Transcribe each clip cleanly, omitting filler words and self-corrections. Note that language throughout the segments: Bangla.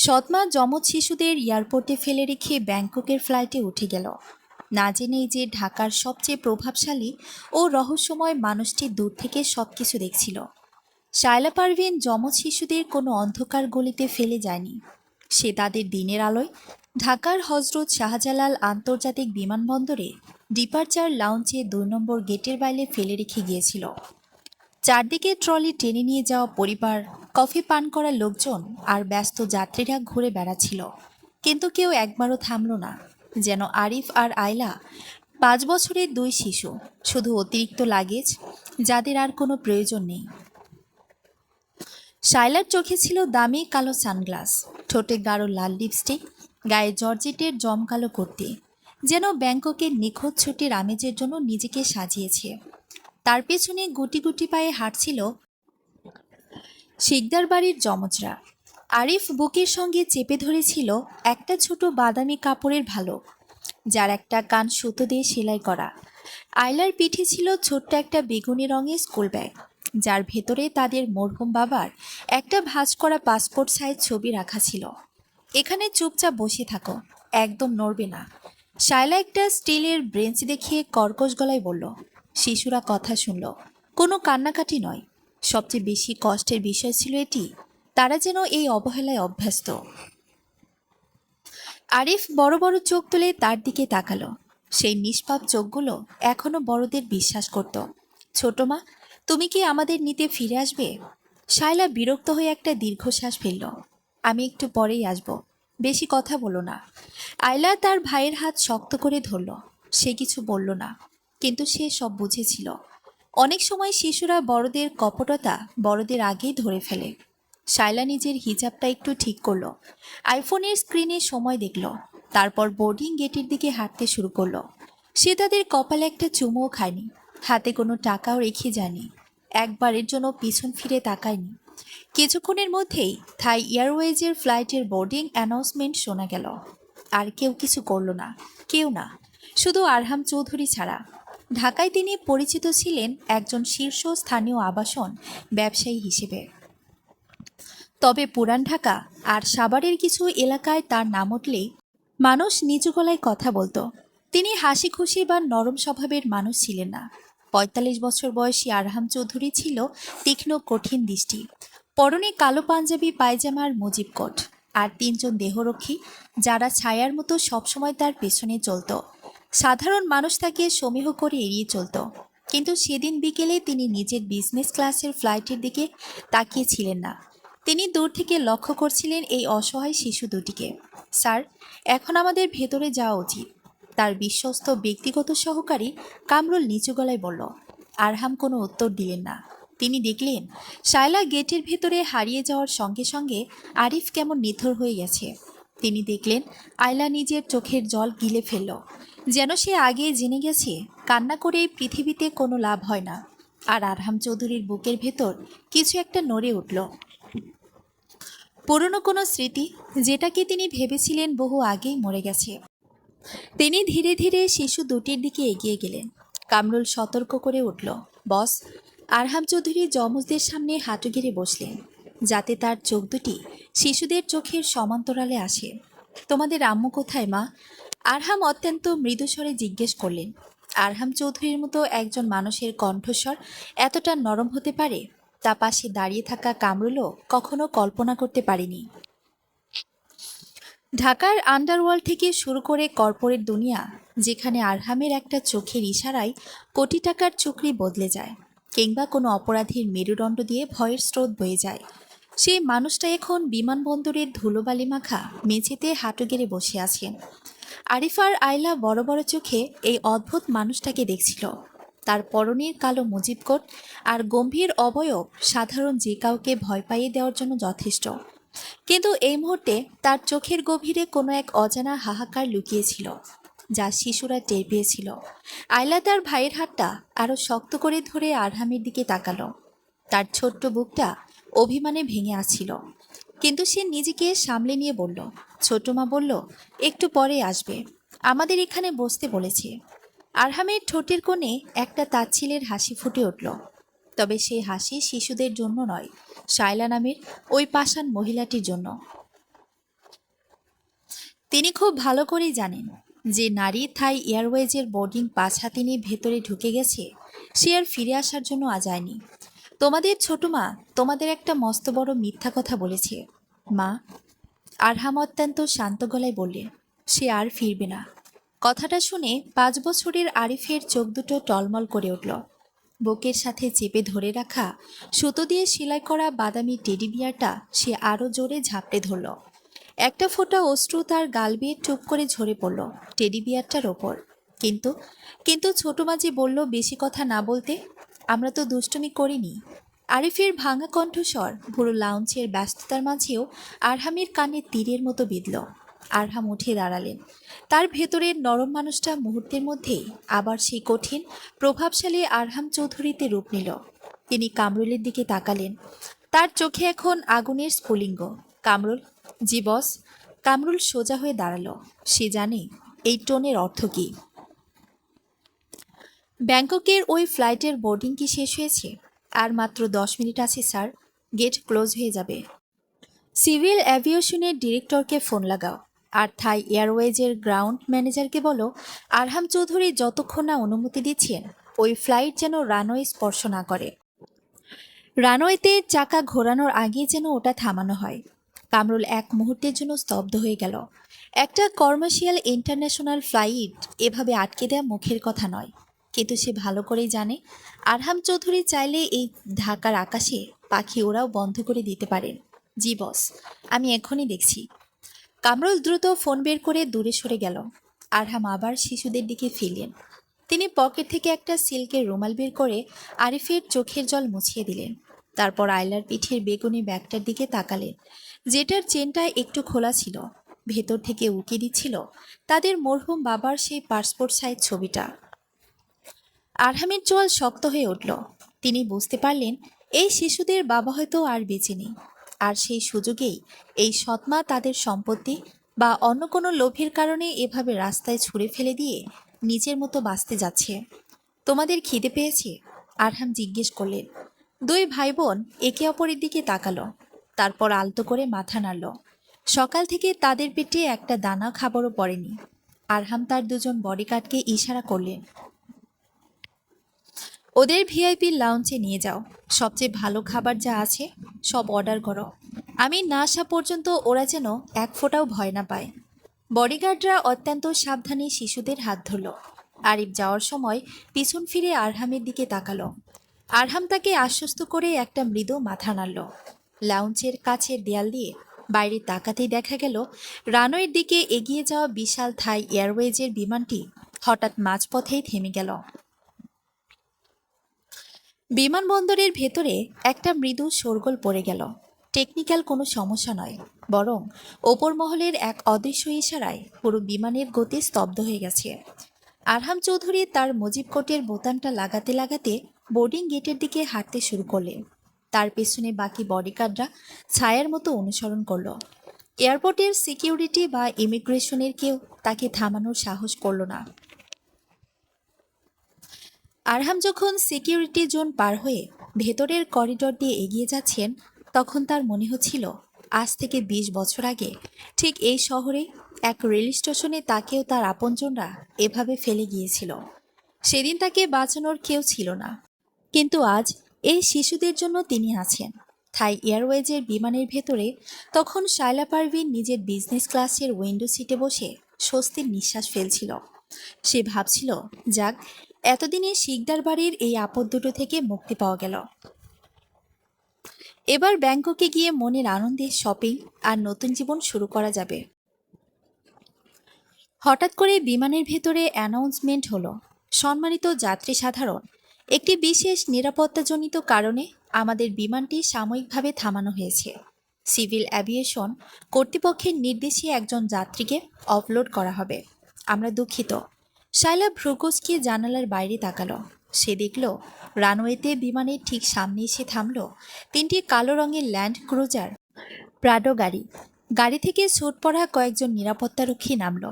সৎমা যমজ শিশুদের এয়ারপোর্টে ফেলে রেখে ব্যাংককের ফ্লাইটে উঠে গেল, না জেনেই যে ঢাকার সবচেয়ে প্রভাবশালী ও রহস্যময় মানুষটি দূর থেকে সবকিছু দেখছিল। শায়লা পারভীন যমজ শিশুদের কোনো অন্ধকার গলিতে ফেলে যায়নি। সে তাদের দিনের আলোয় ঢাকার হজরত শাহজালাল আন্তর্জাতিক বিমানবন্দরে ডিপারচার লাউঞ্জে ২ নম্বর গেটের বাইরে ফেলে রেখে গিয়েছিল। চারদিকে ট্রলি টেনে নিয়ে যাওয়া পরিবার, কফি পান করা লোকজন আর ব্যস্ত যাত্রীরা ঘুরে বেড়াচ্ছিল, কিন্তু কেউ একবারও থামল না। যেন আরিফ আর আয়লা ৫ বছরের ২ শিশু, শুধু অতিরিক্ত লাগেজ, যাদের আর কোনো প্রয়োজন নেই। শায়লার চোখে ছিল দামি কালো সানগ্লাস, ঠোঁটে গাঢ় লাল লিপস্টিক, গায়ে জর্জেটের জমকালো কুর্তি, যেন ব্যাংককের নিখুঁত ছুটির আমেজের জন্য নিজেকে সাজিয়েছে। তার পেছনে গুটি গুটি পায়ে হাঁটছিল শিকদার বাড়ির যমজরা। আরিফ বুকের সঙ্গে চেপে ধরেছিল একটা ছোট বাদামি কাপড়ের ভালুক, যার একটা কান সুতো দিয়ে সেলাই করা। আয়লার পিঠে ছিল ছোট্ট একটা বেগুনি রঙের স্কুল ব্যাগ, যার ভেতরে তাদের মরহুম বাবার একটা ভাঁজ করা পাসপোর্ট সাইজ ছবি রাখা ছিল। এখানে চুপচাপ বসে থাকো, একদম নড়বে না। শায়লা একটা স্টিলের ব্রেঞ্চ দেখিয়ে কর্কশ গলায় বলল। শিশুরা কথা শুনল, কোনো কান্নাকাটি নয়। সবচেয়ে বেশি কষ্টের বিষয় ছিল এটি, তারা যেন এই অবহেলায় অভ্যস্ত। আরিফ বড় বড় চোখ তুলে তার দিকে তাকালো। সেই নিষ্পাপ চোখগুলো এখনো বড়দের বিশ্বাস করত। ছোট মা, তুমি কি আমাদের নিতে ফিরে আসবে? শায়লা বিরক্ত হয়ে একটা দীর্ঘশ্বাস ফেলল। আমি একটু পরেই আসব, বেশি কথা বলো না। আয়লা তার ভাইয়ের হাত শক্ত করে ধরল। সে কিছু বলল না, কিন্তু সে সব বুঝেছিল। অনেক সময় শিশুরা বড়দের কপটতা বড়দের আগেই ধরে ফেলে। শায়লা নিজের হিজাবটা একটু ঠিক করলো, আইফোনের স্ক্রিনে সময় দেখল, তারপর বোর্ডিং গেটের দিকে হাঁটতে শুরু করলো। সে তাদের কপালে একটা চুমুও খায়নি, হাতে কোনো টাকাও রেখে যায়নি, একবারের জন্য পিছন ফিরে তাকায়নি। কিছুক্ষণের মধ্যেই থাই এয়ারওয়েজের ফ্লাইটের বোর্ডিং অ্যানাউন্সমেন্ট শোনা গেল। আর কেউ কিছু করল না, কেউ না, শুধু আরহাম চৌধুরী ছাড়া। ঢাকায় তিনি পরিচিত ছিলেন একজন শীর্ষস্থানীয় আবাসন ব্যবসায়ী হিসেবে। তবে পুরান ঢাকা আর সাভারের কিছু এলাকায় তার নাম উঠলেই মানুষ নিচু গলায় কথা বলতো। তিনি হাসি খুশি বা নরম স্বভাবের মানুষ ছিলেন না। ৪৫ বছর বয়সী আরহাম চৌধুরী ছিল তীক্ষ্ণ কঠিন দৃষ্টি, পরনে কালো পাঞ্জাবি পায়জামার মুজিব কোট, আর ৩ জন দেহরক্ষী, যারা ছায়ার মতো সবসময় তার পেছনে চলত। সাধারণ মানুষ তাকে সমীহ করে এড়িয়ে চলত, কিন্তু সেদিন বিকেলে তিনি নিজের বিজনেস ক্লাসের ফ্লাইটের দিকে তাকিয়েছিলেন না। তিনি দূর থেকে লক্ষ্য করছিলেন এই অসহায় শিশু দুটিকে। স্যার, এখন আমাদের ভেতরে যাওয়া উচিত, তার বিশ্বস্ত ব্যক্তিগত সহকারী কামরুল নিচু গলায় বলল। আরহাম কোনো উত্তর দিলেন না। তিনি দেখলেন শায়লা গেটের ভেতরে হারিয়ে যাওয়ার সঙ্গে সঙ্গে আরিফ কেমন নিথর হয়ে গেছে। তিনি দেখলেন আয়লা নিজের চোখের জল গিলে ফেলল, যেন সে আগে জেনে গেছে কান্না করে এই পৃথিবীতে কোনো লাভ হয় না। আর আরহাম চৌধুরীর বুকের ভেতর কিছু একটা নড়ে উঠল, পুরনো কোনো স্মৃতি, যেটাকে তিনি ভেবেছিলেন বহু আগেই মরে গেছে। তিনি ধীরে ধীরে শিশু দুটির দিকে এগিয়ে গেলেন। কামরুল সতর্ক করে উঠল, বস। আরহাম চৌধুরী যমজদের সামনে হাঁটু গেড়ে বসলেন, যাতে তার চোখ দুটি শিশুদের চোখের সমান্তরালে আসে। তোমাদের আম্মু কোথায়, মা? আরহাম অত্যন্ত মৃদুস্বরে জিজ্ঞেস করলেন। আরহাম চৌধুরীর মতো একজন মানুষের কণ্ঠস্বর এতটা নরম হতে পারে, তা পাশে দাঁড়িয়ে থাকা কামরুলও কখনো কল্পনা করতে পারেনি। ঢাকার আন্ডারওয়ার্ল্ড থেকে শুরু করে কর্পোরেট দুনিয়া, যেখানে আরহামের একটা চোখের ইশারায় কোটি টাকার চুক্তি বদলে যায়, কিংবা কোনো অপরাধীর মেরুদণ্ড দিয়ে ভয়ের স্রোত বয়ে যায়, সেই মানুষটা এখন বিমানবন্দরের ধুলোবালি মাখা মেঝেতে হাঁটু গেড়ে বসে আছেন। আরিফার আয়লা বড় বড় চোখে এই অদ্ভুত মানুষটাকে দেখছিল। তার পরনের কালো মুজিব কোট আর গম্ভীর অবয়ব সাধারণ যে কাউকে ভয় পাইয়ে দেওয়ার জন্য যথেষ্ট, কিন্তু এই মুহূর্তে তার চোখের গভীরে কোনো এক অজানা হাহাকার লুকিয়েছিল, যা শিশুরা টের পেয়েছিল। আয়লা তার ভাইয়ের হাতটা আরো শক্ত করে ধরে আরহামের দিকে তাকালো। তার ছোট্ট বুকটা অভিমানে ভেঙে আসছিল, কিন্তু সে নিজেকে সামলে নিয়ে বলল, ছোট মা বলল একটু পরে আসবে, আমাদের এখানে বসতে বলেছে। আরহামের ঠোঁটের কোণে একটা তাচ্ছিলের হাসি ফুটে উঠল, তবে সেই হাসি শিশুদের জন্য নয়, শায়লা নামের ওই পাষাণ মহিলাটির জন্য। তিনি খুব ভালো করেই জানেন যে নারী থাই এয়ারওয়েজের বোর্ডিং পাস হাতে নিয়ে ভেতরে ঢুকে গেছে, সে আর ফিরে আসার জন্য যায়নি। তোমাদের ছোট মা তোমাদের একটা মস্ত বড় মিথ্যা কথা বলেছে মা। আরহাম অত্যন্ত শান্ত গলায় বললেন, সে আর ফিরবে না। কথাটা শুনে 5 বছরের আরিফের চোখ দুটো টলমল করে উঠল। বুকের সাথে চেপে ধরে রাখা সুতো দিয়ে সেলাই করা বাদামি টেডি বিয়ারটা সে আরো জোরে ঝাপটে ধরল। একটা ফোঁটা অশ্রু তার গাল বেয়ে টুপ করে ঝরে পড়ল টেডি বিয়ারটার ওপর। কিন্তু কিন্তু ছোট মাঝি বলল বেশি কথা না বলতে, আমরা তো দুষ্টুমি করিনি। আরিফের ভাঙা কণ্ঠস্বর পুরো লাউঞ্জের ব্যস্ততার মাঝেও আরহামের কানে তীরের মতো বিঁধল। আরহাম উঠে দাঁড়ালেন। তার ভেতরের নরম মানুষটা মুহূর্তের মধ্যেই আবার সেই কঠিন প্রভাবশালী আরহাম চৌধুরীতে রূপ নিল। তিনি কামরুলের দিকে তাকালেন। তার চোখে এখন আগুনের স্ফুলিঙ্গ। কামরুল, জি বস। কামরুল সোজা হয়ে দাঁড়ালো। সে জানে এই টোনের অর্থ কী। ব্যাংককের ওই ফ্লাইটের বোর্ডিং কি শেষ হয়েছে? আর মাত্র 10 মিনিট আছে স্যার, গেট ক্লোজ হয়ে যাবে। সিভিল অ্যাভিয়েশনের ডিরেক্টরকে ফোন লাগাও, আর থাই এয়ারওয়েজের গ্রাউন্ড ম্যানেজারকে বলো আরহাম চৌধুরী যতক্ষণ না অনুমতি দিচ্ছেন ওই ফ্লাইট যেন রানওয়ে স্পর্শ না করে। রানওয়েতে চাকা ঘোরানোর আগে যেন ওটা থামানো হয়। কামরুল এক মুহূর্তের জন্য স্তব্ধ হয়ে গেল। একটা কমার্শিয়াল ইন্টারন্যাশনাল ফ্লাইট এভাবে আটকে দেওয়া মুখের কথা নয়, কিন্তু সে ভালো করেই জানে আরহাম চৌধুরী চাইলে এই ঢাকার আকাশে পাখি ওরাও বন্ধ করে দিতে পারেন। জি বস, আমি এখনই দেখছি। কামরুল দ্রুত ফোন বের করে দূরে সরে গেল। আরহাম আবার শিশুদের দিকে ফিরলেন। তিনি পকেট থেকে একটা সিল্কের রুমাল বের করে আরিফের চোখের জল মুছিয়ে দিলেন। তারপর আয়লার পিঠের বেগুনি ব্যাগটার দিকে তাকালেন, যেটার চেনটা একটু খোলা ছিল। ভেতর থেকে উকি দিচ্ছিল তাদের মরহুম বাবার সেই পাসপোর্ট সাইজ ছবিটা। আরহামের চোয়াল শক্ত হয়ে উঠল। তিনি বুঝতে পারলেন এই শিশুদের বাবা হয়তো আর বেঁচে নেই, আর সেই সুযোগেই এই সৎমা তাদের সম্পত্তি বা অন্য কোনো লোভের কারণে এভাবে রাস্তায় ছুঁড়ে ফেলে দিয়ে নিজের মতো বাঁচতে যাচ্ছে। তোমাদের খিদে পেয়েছে? আরহাম জিজ্ঞেস করলেন। দুই ভাই বোন একে অপরের দিকে তাকালো, তারপর আলতো করে মাথা নাড়ল। সকাল থেকে তাদের পেটে একটা দানা খাবারও পড়েনি। আরহাম তার দুজন বডিগার্ডকে ইশারা করলেন, ওদের ভিআইপি লাউঞ্জে নিয়ে যাও, সবচেয়ে ভালো খাবার যা আছে সব অর্ডার করো। আমি না আসা পর্যন্ত ওরা যেন এক ফোঁটাও ভয় না পায়। বডিগার্ডরা অত্যন্ত সাবধানে শিশুদের হাত ধরল। আরিফ যাওয়ার সময় পিছন ফিরে আরহামের দিকে তাকালো। আরহাম তাকে আশ্বস্ত করে একটা মৃদু মাথা নাড়ল। লাউঞ্জের কাছের দেয়াল দিয়ে বাইরে তাকাতেই দেখা গেল রানওয়ের দিকে এগিয়ে যাওয়া বিশাল থাই এয়ারওয়েজের বিমানটি হঠাৎ মাঝপথেই থেমে গেল। বিমানবন্দরের ভেতরে একটা মৃদু শোরগোল পড়ে গেল। টেকনিক্যাল কোনো সমস্যা নয়, বরং ওপর মহলের এক অদৃশ্য ইশারায় পুরো বিমানের গতি স্তব্ধ হয়ে গেছে। আরহাম চৌধুরী তার মুজিব কোটের বোতামটা লাগাতে লাগাতে বোর্ডিং গেটের দিকে হাঁটতে শুরু করলেন। তার পেছনে বাকি বডিগার্ডরা ছায়ার মতো অনুসরণ করল। এয়ারপোর্টের সিকিউরিটি বা ইমিগ্রেশনের কেউ তাকে থামানোর সাহস করল না। আরহাম যখন সিকিউরিটি জোন পার হয়ে ভেতরের করিডোর দিয়ে এগিয়ে যাচ্ছেন, তখন তার মনে হচ্ছিল আজ থেকে 20 বছর আগে ঠিক এই শহরে এক রেল স্টেশনে তাকেও তার আপনজনরা এভাবে ফেলে গিয়েছিল। সেদিন তাকে বাঁচানোর কেউ ছিল না, কিন্তু আজ এই শিশুদের জন্য তিনি আছেন। থাই এয়ারওয়েজের বিমানের ভেতরে তখন শায়লা পারভিন নিজের বিজনেস ক্লাসের উইন্ডো সিটে বসে স্বস্তির নিঃশ্বাস ফেলছিল। সে ভাবছিল, যাক, এতদিনে শিকদার বাড়ির এই আপদ দুটো থেকে মুক্তি পাওয়া গেল। এবার ব্যাংককে গিয়ে মনের আনন্দে শপিং আর নতুন জীবন শুরু করা যাবে। হঠাৎ করে বিমানের ভেতরে অ্যানাউন্সমেন্ট হলো, সম্মানিত যাত্রী সাধারণ, একটি বিশেষ নিরাপত্তাজনিত কারণে আমাদের বিমানটি সাময়িকভাবে থামানো হয়েছে। সিভিল অ্যাভিয়েশন কর্তৃপক্ষের নির্দেশে একজন যাত্রীকে অফলোড করা হবে। আমরা দুঃখিত। শায়লা ভ্রুকুচকে জানালার বাইরে তাকালো। সে দেখল রানওয়েতে বিমানের ঠিক সামনে এসে থামল 3টি কালো রঙের ল্যান্ড ক্রুজার প্রাডো গাড়ি। গাড়ি থেকে স্যুট পরা কয়েকজন নিরাপত্তারক্ষী নামল,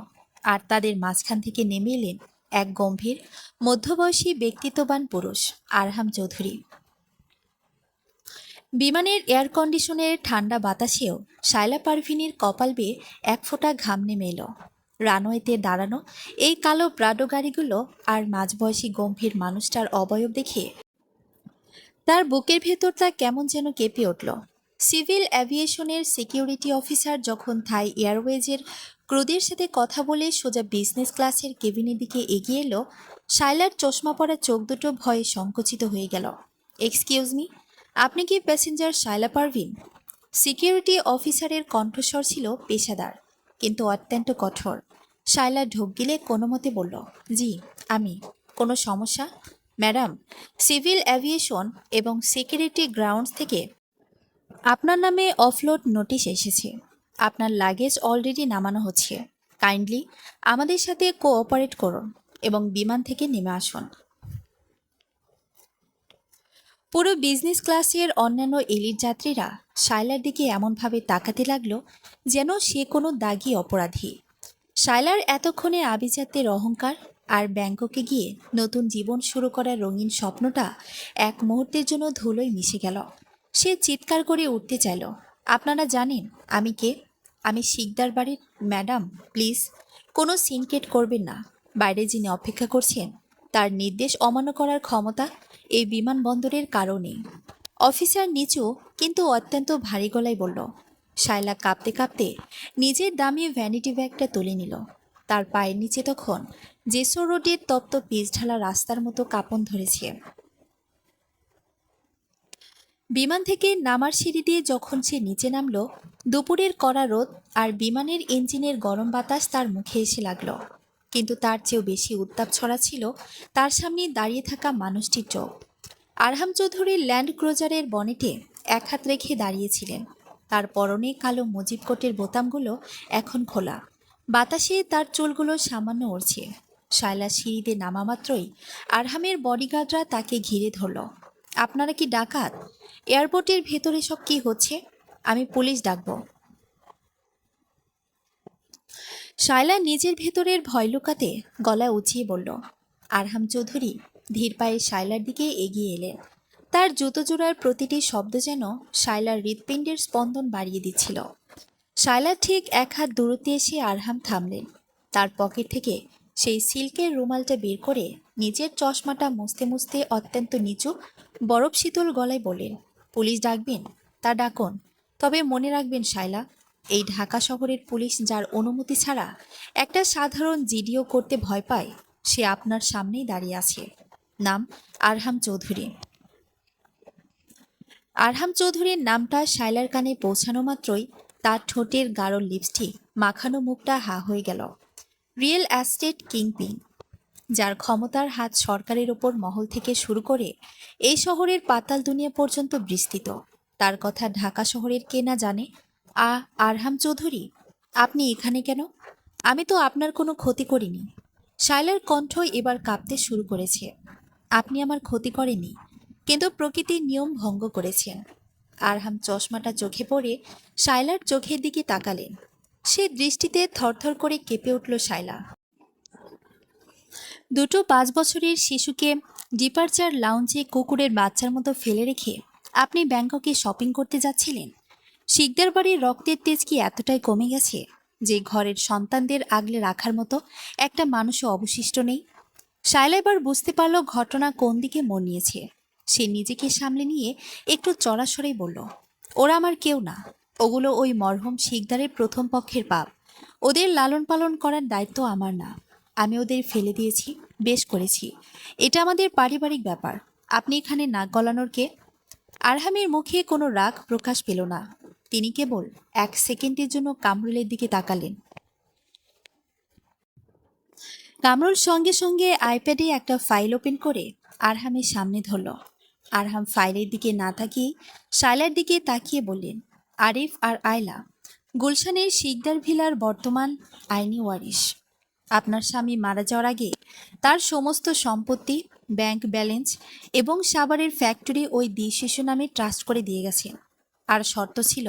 আর তাদের মাঝখান থেকে নেমে এলেন এক গম্ভীর মধ্যবয়সী ব্যক্তিত্ববান পুরুষ, আরহাম চৌধুরী। বিমানের এয়ার কন্ডিশনের ঠান্ডা বাতাসেও শায়লা পারভিনের কপাল বেয়ে এক ফোঁটা ঘাম নেমে এলো। রানওয়েতে দাঁড়ানো এই কালো প্রাডো গাড়িগুলো আর মাঝবয়সী গম্ভীর মানুষটার অবয়ব দেখে তার বুকের ভেতরটা কেমন যেন কেঁপে উঠল। সিভিল অ্যাভিয়েশনের সিকিউরিটি অফিসার যখন থাই এয়ারওয়েজের ক্রুদের সাথে কথা বলে সোজা বিজনেস ক্লাসের কেবিনের দিকে এগিয়ে এলো, শায়লার চশমা পরা চোখ দুটো ভয়ে সংকুচিত হয়ে গেল। এক্সকিউজ মি, আপনি কি প্যাসেঞ্জার শায়লা পারভিন? সিকিউরিটি অফিসারের কণ্ঠস্বর ছিল পেশাদার কিন্তু অত্যন্ত কঠোর। শায়লা ঢোক গিলে কোনো মতে বলল, জি আমি। কোনো সমস্যা? ম্যাডাম, সিভিল অ্যাভিয়েশন এবং সিকিউরিটি গ্রাউন্ডস থেকে আপনার নামে অফলোড নোটিশ এসেছে। আপনার লাগেজ অলরেডি নামানো হচ্ছে। কাইন্ডলি আমাদের সাথে কোঅপারেট করুন এবং বিমান থেকে নেমে আসুন। পুরো বিজনেস ক্লাসের অন্যান্য এলিট যাত্রীরা শায়লার দিকে এমনভাবে তাকাতে লাগলো যেন সে কোনো দাগী অপরাধী। শায়লার এতক্ষণে আভিজাত্যের অহংকার আর ব্যাংককে গিয়ে নতুন জীবন শুরু করার রঙিন স্বপ্নটা এক মুহূর্তের জন্য ধুলোয় মিশে গেল। সে চিৎকার করে উঠতে চাইল, আপনারা জানেন আমি কে? আমি শিকদার বাড়ির ম্যাডাম। প্লিজ কোনো সিনকেট করবেন না। বাইরে যিনি অপেক্ষা করছেন তার নির্দেশ অমান্য করার ক্ষমতা এই বিমানবন্দরের কারণে। অফিসার নিচু কিন্তু অত্যন্ত ভারী গলায় বলল। শায়লা কাঁপতে কাঁপতে নিজের দামি ভ্যানিটি ব্যাগটা তুলে নিল। তার পায়ের নিচে তখন জেসো রোডের তপ্ত পিচঢালা রাস্তার মতো কাঁপন ধরেছে। বিমান থেকে নামার সিঁড়ি দিয়ে যখন সে নিচে নামল, দুপুরের কড়া রোদ আর বিমানের ইঞ্জিনের গরম বাতাস তার মুখে এসে লাগলো। কিন্তু তার চেয়েও বেশি উত্তাপ ছড়াচ্ছিল তার সামনে দাঁড়িয়ে থাকা মানুষটির চোখ। আরহাম চৌধুরীর ল্যান্ড ক্রুজারের বনেটে এক হাত রেখে দাঁড়িয়েছিলেন। তার পরনে কালো মুজিব কোটের বোতামগুলো এখন খোলা। বাতাসে তার চুলগুলো সামান্য উড়ছে। শায়লা সিঁড়িতে নামা মাত্রই আরহামের বডিগার্ডরা তাকে ঘিরে ধরল। আপনারা কি ডাকাত? এয়ারপোর্টের ভেতরে সব কি হচ্ছে? আমি পুলিশ ডাকবো। শায়লা নিজের ভেতরের ভয় লুকাতে গলা উঁচিয়ে বলল। আরহাম চৌধুরী ধীর পায়ে শায়লার দিকে এগিয়ে এলেন। তার জুতো জোড়ার প্রতিটি শব্দ যেন শায়লার হৃৎপিণ্ডের স্পন্দন বাড়িয়ে দিচ্ছিল। শায়লার ঠিক এক হাত দূরত্বে এসে আরহাম থামলেন। তার পকেট থেকে সেই সিল্কের রুমালটা বের করে নিজের চশমাটা মুছতে মুছতে অত্যন্ত নিচু বরফ শীতল গলায় বললেন, পুলিশ ডাকবেন? তা ডাকুন, তবে মনে রাখবেন শায়লা, এই ঢাকা শহরের পুলিশ যার অনুমতি ছাড়া একটা সাধারণ জিডিও করতে ভয় পায় সে আপনার সামনেই দাঁড়িয়ে আছে। নাম আরহাম চৌধুরী। আরহাম চৌধুরীর নামটা শায়লার কানে পৌঁছানো মাত্রই তার ঠোঁটের গাঢ় লিপস্টিক মাখানো মুখটা হা হয়ে গেল। রিয়েল অ্যাস্টেট কিংপিন, যার ক্ষমতার হাত সরকারের ওপর মহল থেকে শুরু করে এই শহরের পাতাল দুনিয়া পর্যন্ত বিস্তৃত। তার কথা ঢাকা শহরের কে না জানে। আরহাম চৌধুরী, আপনি এখানে কেন? আমি তো আপনার কোনো ক্ষতি করিনি। শায়লার কণ্ঠ এবার কাঁপতে শুরু করেছে। আপনি আমার ক্ষতি করেননি, কিন্তু প্রকৃতির নিয়ম ভঙ্গ করেছেন। আরহাম চশমাটা চোখে পড়ে শায়লার চোখের দিকে তাকালেন। সে দৃষ্টিতে থরথর করে কেঁপে উঠল শায়লা। দুটো 5 বছরের শিশুকে ডিপারচার লাউঞ্জে কুকুরের বাচ্চার মতো ফেলে রেখে আপনি ব্যাংককে শপিং করতে যাচ্ছিলেন? শিকদার বাড়ির রক্তের তেজ কি এতটাই কমে গেছে যে ঘরের সন্তানদের আগলে রাখার মতো একটা মানুষও অবশিষ্ট নেই? শায়লা এবার বুঝতে পারল ঘটনা কোন দিকে মোড় নিয়েছে। সে নিজেকে সামলে নিয়ে একটু চড়াসড়েই বলল, ওরা আমার কেউ না। ওগুলো ওই মরহুম শিকদারের প্রথম পক্ষের পাপ। ওদের লালন পালন করার দায়িত্ব আমার না। আমি ওদের ফেলে দিয়েছি, বেশ করেছি। এটা আমাদের পারিবারিক ব্যাপার। আপনি এখানে নাক গলানোর কে? আরহামের মুখে কোনো রাগ প্রকাশ পেল না। তিনি কেবল 1 সেকেন্ডের জন্য কামরুলের দিকে তাকালেন। কামরুল সঙ্গে সঙ্গে আইপ্যাডে একটা ফাইল ওপেন করে আরহামের সামনে ধরল। আরহাম ফাইলের দিকে না তাকিয়ে শায়লার দিকে তাকিয়ে বললেন, আরিফ আর আয়লা গুলশানের শিকদার ভিলার বর্তমান আইনি ওয়ারিশ। আপনার স্বামী মারা যাওয়ার আগে তার সমস্ত সম্পত্তি, ব্যাংক ব্যালেন্স এবং সাভারের ফ্যাক্টরি ওই শিশু নামে ট্রাস্ট করে দিয়ে গেছেন। আর শর্ত ছিল,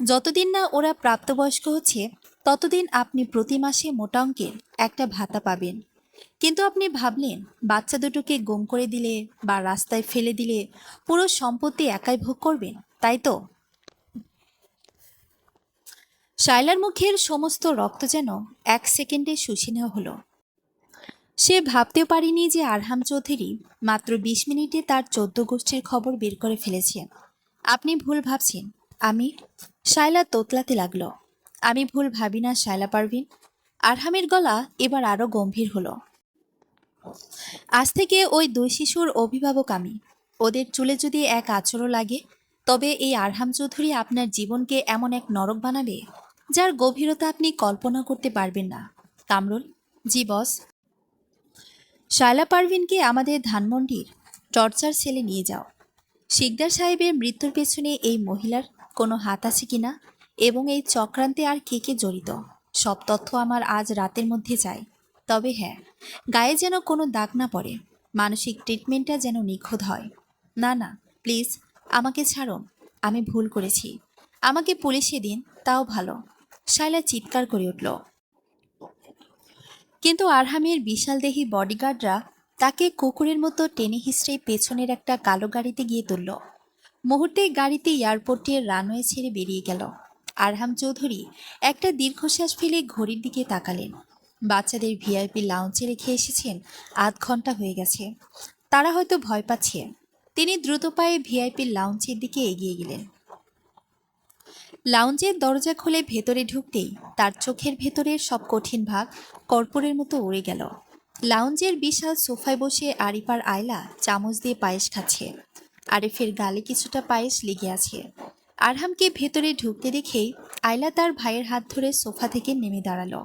যতদিন না ওরা প্রাপ্তবয়স্ক হচ্ছে ততদিন আপনি প্রতি মাসে মোটা অঙ্কের একটা ভাতা পাবেন। কিন্তু আপনি ভাবলেন বাচ্চা দুটোকে গুম করে দিলে বা রাস্তায় ফেলে দিলে পুরো সম্পত্তি একাই ভোগ করবেন, তাই তো? শায়লার মুখের সমস্ত রক্ত যেন এক সেকেন্ডে শুষে নেওয়া হলো। সে ভাবতেও পারেনি যে আরহাম চৌধুরী মাত্র 20 মিনিটে তার 14 গোষ্ঠীর খবর বের করে ফেলেছেন। আপনি ভুল ভাবছেন। আমি শায়লা তোতলাতে লাগলো। আমি ভুল ভাবি না শায়লা পারভিন। আরহামের গলা এবার আরো গম্ভীর হলো। আজ থেকে ওই 2 শিশুর অভিভাবক আমি। ওদের চুলে যদি এক আঁচড়ও লাগে, তবে এই আরহাম চৌধুরী আপনার জীবনকে এমন এক নরক বানাবে যার গভীরতা আপনি কল্পনা করতে পারবেন না। কামরুল। জি বস। শায়লা পারভিনকে আমাদের ধানমন্ডির টর্চার সেলে নিয়ে যাও। শিকদার সাহেবের মৃত্যুর পেছনে এই মহিলার কোনো হাত আছে কিনা এবং এই চক্রান্তে আর কে কে জড়িত, সব তথ্য আমার আজ রাতের মধ্যে চাই। তবে হ্যাঁ, গায়ে যেন কোনো দাগ না পড়ে, মানসিক ট্রিটমেন্টটা যেন নিখুঁত হয়। না না, প্লিজ আমাকে ছাড়ুন। আমি ভুল করেছি, আমাকে পুলিশে দিন, তাও ভালো। শায়লা চিৎকার করে উঠল। কিন্তু আরহামের বিশালদেহী বডিগার্ডরা তাকে কুকুরের মতো টেনে হিঁচড়ে পেছনের একটা কালো গাড়িতে গিয়ে তুলল। মুহূর্তে গাড়িতে এয়ারপোর্টের রানওয়ে ছেড়ে বেরিয়ে গেল। আরহাম চৌধুরী একটা দীর্ঘশ্বাস ফেলে ঘড়ির দিকে তাকালেন। বাচ্চাদের ভিআইপি লাউঞ্জে রেখে এসেছেন, আধ ঘন্টা হয়ে গেছে। তারা হয়তো ভয় পাচ্ছে। তিনি দ্রুত পায়ে ভিআইপি লাউঞ্জের দিকে এগিয়ে গেলেন। লাউঞ্জের দরজা খুলে ভেতরে ঢুকতেই তার চোখের ভেতরের সব কঠিন ভাগ কর্পূরের মতো উড়ে গেল। লাউঞ্জের বিশাল সোফায় বসে আরিফ আর আয়লা চামচ দিয়ে পায়েস খাচ্ছে। আরিফের গালে কিছুটা পায়েস লেগে আছে। আরহামকে ভেতরে ঢুকতে দেখেই আয়লা তার ভাইয়ের হাত ধরে সোফা থেকে নেমে দাঁড়ালো।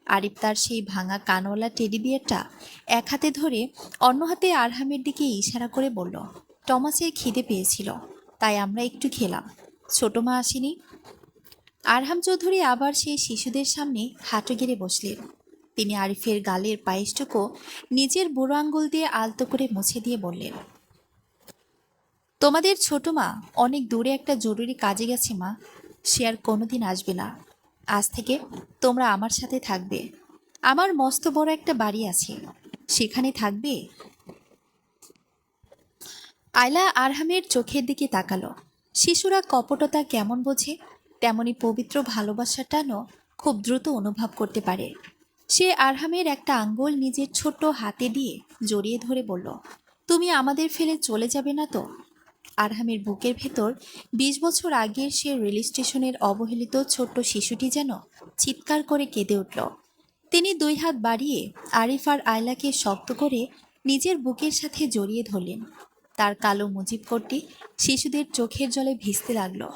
আরিফ তার সেই ভাঙা কানওয়ালা টেডি বিয়ারটা এক হাতে ধরে অন্য হাতে আরহামের দিকে ইশারা করে বলল, টমাসের খিদে পেয়েছিল, তাই আমরা একটু খেলাম। ছোট মা আসেনি। আরহাম চৌধুরী আবার সেই শিশুদের সামনে হাঁটু গেড়ে বসলেন। তিনি আরিফের গালের পায়েসটুকু নিজের বুড়ো আঙ্গুল দিয়ে আলতো করে মুছে দিয়ে বললেন, তোমাদের ছোট মা অনেক দূরে একটা জরুরি কাজে গেছে মা, সে আর কোনোদিন আসবে না। আজ থেকে তোমরা আমার সাথে থাকবে। আমার মস্ত বড় একটা বাড়ি আছে, সেখানে থাকবে। আয়লা আরহামের চোখের দিকে তাকালো। শিশুরা কপটতা কেমন বোঝে, তেমনি পবিত্র ভালোবাসার টানও খুব দ্রুত অনুভব করতে পারে। সে আরহামের একটা আঙ্গুল নিজের ছোট্ট হাতে দিয়ে জড়িয়ে ধরে বলল, তুমি আমাদের ফেলে চলে যাবে না তো? আরহামের বুকের ভেতর 20 বছর আগের সে রেল স্টেশনের অবহেলিত ছোট্ট শিশুটি যেন চিৎকার করে কেঁদে উঠল। তিনি 2 হাত বাড়িয়ে আরিফ আর আয়লাকে শক্ত করে নিজের বুকের সাথে জড়িয়ে ধরলেন। তার কালো মুজিব কোটটি শিশুদের চোখের জলে ভিজতে লাগলো।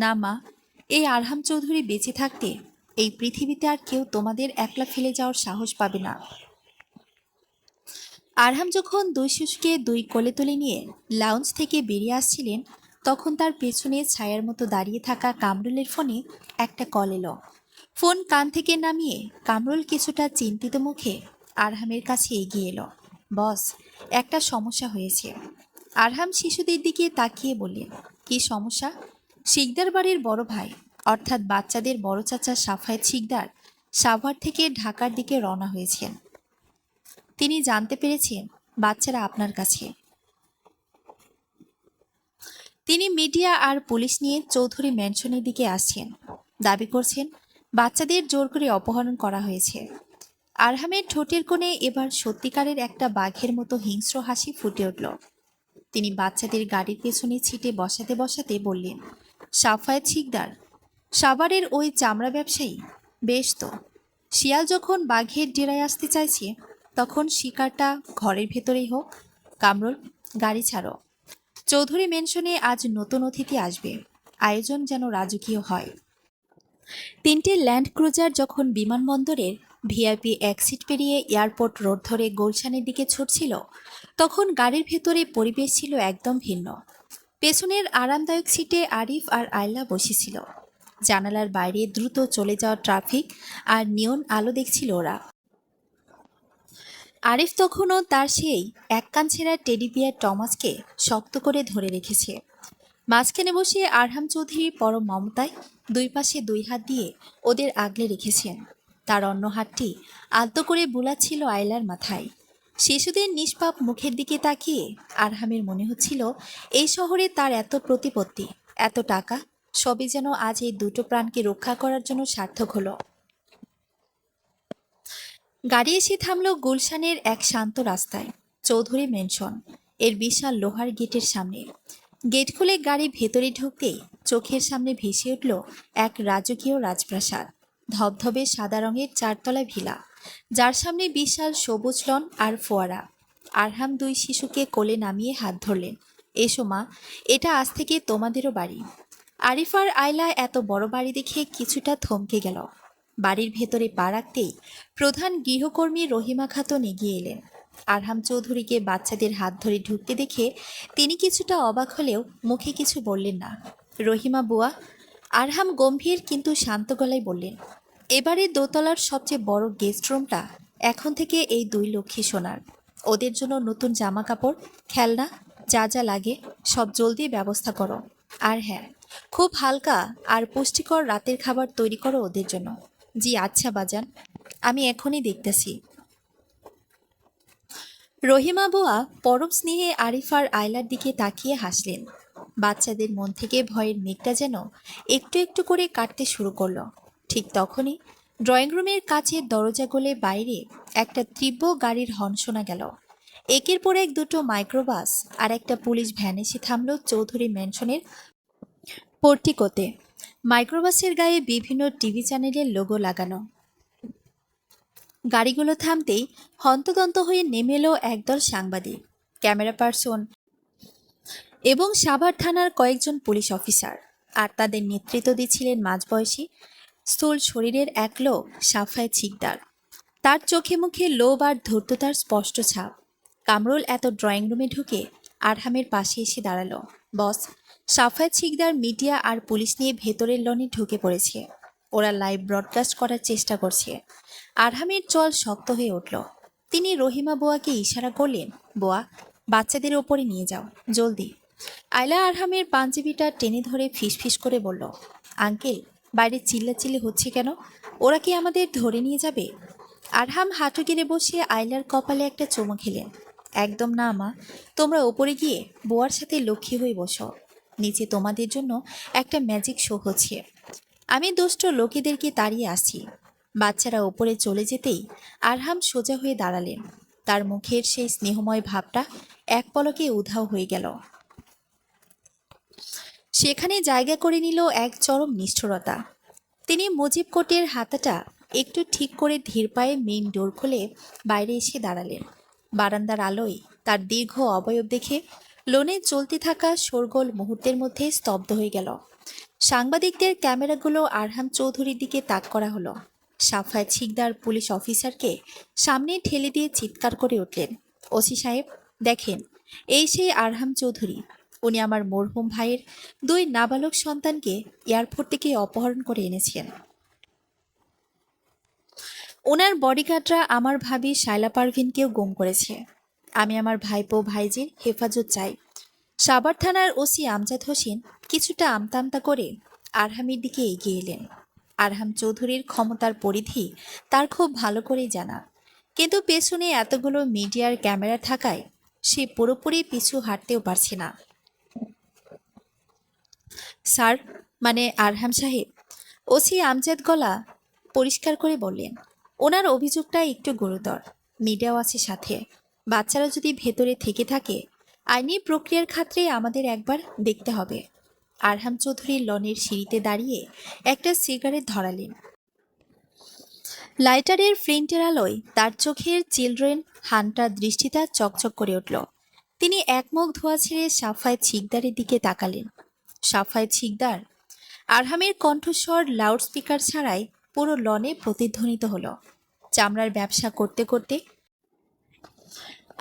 না মা, এই আরহাম চৌধুরী বেঁচে থাকতে এই পৃথিবীতে আর কেউ তোমাদের একলা ফেলে যাওয়ার সাহস পাবে না। আরহাম যখন 2 শিশুকে 2 কোলে তুলে নিয়ে লাউঞ্জ থেকে বেরিয়ে আসছিলেন, তখন তার পেছনে ছায়ার মতো দাঁড়িয়ে থাকা কামরুলের ফোনে একটা কল এলো। ফোন কান থেকে নামিয়ে কামরুল কিছুটা চিন্তিত মুখে আরহামের কাছে এগিয়ে এলো। বস, একটা সমস্যা হয়েছে। আরহাম শিশুদের দিকে তাকিয়ে বললেন, কি সমস্যা? শিকদার বাড়ির বড় ভাই, অর্থাৎ বাচ্চাদের বড় চাচা সাফায়েত শিকদার সাভার থেকে ঢাকার দিকে রওনা হয়েছেন। তিনি জানতে পেরেছেন বাচ্চারা আপনার কাছে। তিনি মিডিয়া আর পুলিশ নিয়ে চৌধুরী ম্যানশনের দিকে আসছেন। দাবি করছেন বাচ্চাদের জোর করে অপহরণ করা হয়েছে। আরহামের ঠোঁটের কোণে এবার সত্যিকারের একটা বাঘের মতো হিংস্র হাসি ফুটে উঠল। তিনি বাচ্চাদের গাড়ির পেছনে ছিটে বসাতে বসাতে বললেন, সাফায়েত শিকদার, সাভারের ওই চামড়া ব্যবসায়ী? বেশ তো, শিয়াল যখন বাঘের ডেরায় আসতে চাইছে, তখন শিকারটা ঘরের ভেতরেই হোক। কামরুল, গাড়ি ছাড়ো। চৌধুরী মেনশনে আজ নতুন অতিথি আসবে, আয়োজন যেন রাজকীয় হয়। 3টে ল্যান্ড ক্রুজার যখন বিমানবন্দরের ভিআইপি এক্সিট পেরিয়ে এয়ারপোর্ট রোড ধরে গুলশানের দিকে ছুটছিল, তখন গাড়ির ভেতরে পরিবেশ ছিল একদম ভিন্ন। পেছনের আরামদায়ক সিটে আরিফ আর আয়লা বসেছিল। জানালার বাইরে দ্রুত চলে যাওয়া ট্রাফিক আর নিয়ন আলো দেখছিল ওরা। আরিফ তখনও তার সেই এক কান ছেঁড়া টেডি বিয়ার টমাসকে শক্ত করে ধরে রেখেছে। মাঝখানে বসে আরহাম চৌধুরী পরম মমতায় 2 পাশে 2 হাত দিয়ে ওদের আগলে রেখেছেন। তার অন্য হাতটি আলতো করে বুলাচ্ছিল আয়লার মাথায়। শিশুদের নিষ্পাপ মুখের দিকে তাকিয়ে আরহামের মনে হচ্ছিল এই শহরে তার এত প্রতিপত্তি, এত টাকা, সবই যেন আজ এই দুটো প্রাণকে রক্ষা করার জন্য সার্থক হলো। গাড়ি এসে থামলো গুলশানের এক শান্ত রাস্তায়, চৌধুরী মেনশন এর বিশাল লোহার গেটের সামনে। গেট খুলে গাড়ি ভেতরে ঢুকতেই চোখের সামনে ভেসে উঠল এক রাজকীয় রাজপ্রাসাদ, ধবধবে সাদা রঙের চারতলা ভিলা, যার সামনে বিশাল সবুজ লন আর ফোয়ারা। আরহাম দুই শিশুকে কোলে নামিয়ে হাত ধরলেন। এসো মা, এটা আজ থেকে তোমাদেরও বাড়ি। আরিফ আর আয়লা এত বড় বাড়ি দেখে কিছুটা থমকে গেল। বাড়ির ভেতরে পা রাখতেই প্রধান গৃহকর্মী রহিমা খাতুন এগিয়ে এলেন। আরহাম চৌধুরীকে বাচ্চাদের হাত ধরে ঢুকতে দেখে তিনি কিছুটা অবাক হলেও মুখে কিছু বললেন না। রহিমা বুয়া, আরহাম গম্ভীর কিন্তু শান্ত গলায় বললেন, এবারে দোতলার সবচেয়ে বড় গেস্ট রুমটা এখন থেকে এই দুই লক্ষ্মী সোনার। ওদের জন্য নতুন জামা কাপড়, খেলনা, যা যা লাগে সব জলদি ব্যবস্থা করো। আর হ্যাঁ, খুব হালকা আর পুষ্টিকর রাতের খাবার তৈরি করো ওদের জন্য। জি আচ্ছা বাজান, আমি এখনই দেখতেছি। রহিমা বুয়া পরম স্নেহে আরিফ আর আয়লার দিকে তাকিয়ে হাসলেন। বাচ্চাদের মন থেকে ভয়ের মেঘটা যেন একটু একটু করে কাটতে শুরু করলো। ঠিক তখনই ড্রয়িং রুমের কাছের দরজা গলে বাইরে একটা তীব্র গাড়ির হর্ন শোনা গেল। একের পর এক দুটো মাইক্রোবাস আর একটা পুলিশ ভ্যান এসে থামল চৌধুরী ম্যানশনের পোর্টিকোতে। মাইক্রোবাসের গায়ে বিভিন্ন টিভি চ্যানেলের লোগো লাগানো। গাড়িগুলো থামতেই হন্তদন্ত হয়ে নেমে এলো একদল সাংবাদিক, ক্যামেরা পার্সন এবং সাভার থানার কয়েকজন পুলিশ অফিসার। আর তাদের নেতৃত্ব দিচ্ছিলেন মাঝবয়সী স্থূল শরীরের এক লোক, সাফায়েত শিকদার। তার চোখে মুখে লোভ আর ধূর্ততার স্পষ্ট ছাপ। কামরুল এত ড্রয়িং রুমে ঢুকে আরহামের পাশে এসে দাঁড়ালো। বস, সাফায়েত শিকদার মিডিয়া আর পুলিশ নিয়ে ভেতরের লনে ঢুকে পড়েছে। ওরা লাইভ ব্রডকাস্ট করার চেষ্টা করছে। আরহামের চল শক্ত হয়ে উঠল। তিনি রহিমা বোয়াকে ইশারা করলেন, বোয়া, বাচ্চাদের ওপরে নিয়ে যাও, জলদি। আয়লা আরহামের পাঞ্জাবিটা টেনে ধরে ফিসফিস করে বলল, আঙ্কেল, বাইরে চিল্লাচিল্লি হচ্ছে কেন? ওরা কি আমাদের ধরে নিয়ে যাবে? আরহাম হাঁটু গেড়ে বসে আয়লার কপালে একটা চুমু খেলেন। একদম না মা, তোমরা ওপরে গিয়ে বোয়ার সাথে লক্ষ্মী হয়ে বসো। নিচে তোমাদের জন্য একটা ম্যাজিক শো হচ্ছে। আমি দুষ্ট লোকেদেরকে তাড়িয়ে আসছি। বাচ্চারা ওপরে চলে যেতেই আরহাম সোজা হয়ে দাঁড়ালেন। তার মুখের সেই স্নেহময় ভাবটা এক পলকে উধাও হয়ে গেল। সেখানে জায়গা করে নিল এক চরম নিষ্ঠুরতা। তিনি মুজিব কোটের হাতাটা একটু ঠিক করে ধীর পায়ে মেইন ডোর খুলে বাইরে এসে দাঁড়ালেন। বারান্দার আলোয় তার দীর্ঘ অবয়ব দেখে লোনে চলতে থাকা শোরগোল মুহূর্তের মধ্যে স্তব্ধ হয়ে গেল। সাংবাদিকদের ক্যামেরাগুলো আরহাম চৌধুরীর দিকে তাক করা হলো। সাফায়েত শিকদার পুলিশ অফিসারকে সামনে ঠেলে দিয়ে চিৎকার করে উঠলেন, ওসি সাহেব, দেখেন, এই সেই আরহাম চৌধুরী। উনি আমার মরহুম ভাইয়ের দুই নাবালক সন্তানকে এয়ারপোর্ট থেকে অপহরণ করে এনেছেন। ওনার বডিগার্ডরা আমার ভাবি শায়লা পারভিনকেও গুম করেছে। আমি আমার ভাইপো ভাইজির হেফাজত চাই। সাভার থানার ওসি আমজাদ হোসেন কিছুটা আমতা আমতা করে আরহামের দিকে এগিয়ে এলেন। আরহাম চৌধুরীর ক্ষমতার পরিধি তার খুব ভালো করেই জানা, কিন্তু পেছনে এতগুলো মিডিয়ার ক্যামেরা থাকায় সে পুরোপুরি পিছু হাঁটতেও পারছে না। স্যার, মানে আরহাম সাহেব, ওসি আমজাদ গলা পরিষ্কার করে বললেন, ওনার অভিযোগটা একটু গুরুতর। মিডিয়াও আছে সাথে। বাচ্চারা যদি ভেতরে থেকে থাকে, আইনি প্রক্রিয়ার খাতিরে আমাদের একবার দেখতে হবে। আরহাম চৌধুরী লনের সিঁড়িতে দাঁড়িয়ে একটা সিগারেট ধরালেন। লাইটারের ফ্লিন্টের আলোয় তার চোখের চিলড্রেন হান্টার দৃষ্টিটা চকচক করে উঠল। তিনি এক মুখ ধোয়া ছেড়ে সাফায়েত শিকদারের দিকে তাকালেন। সাফায়েত শিকদার। আরহামের কণ্ঠস্বর লাউডস্পিকার ছাড়াই পুরো লনে প্রতিধ্বনিত হলো। চামড়ার ব্যবসা করতে করতে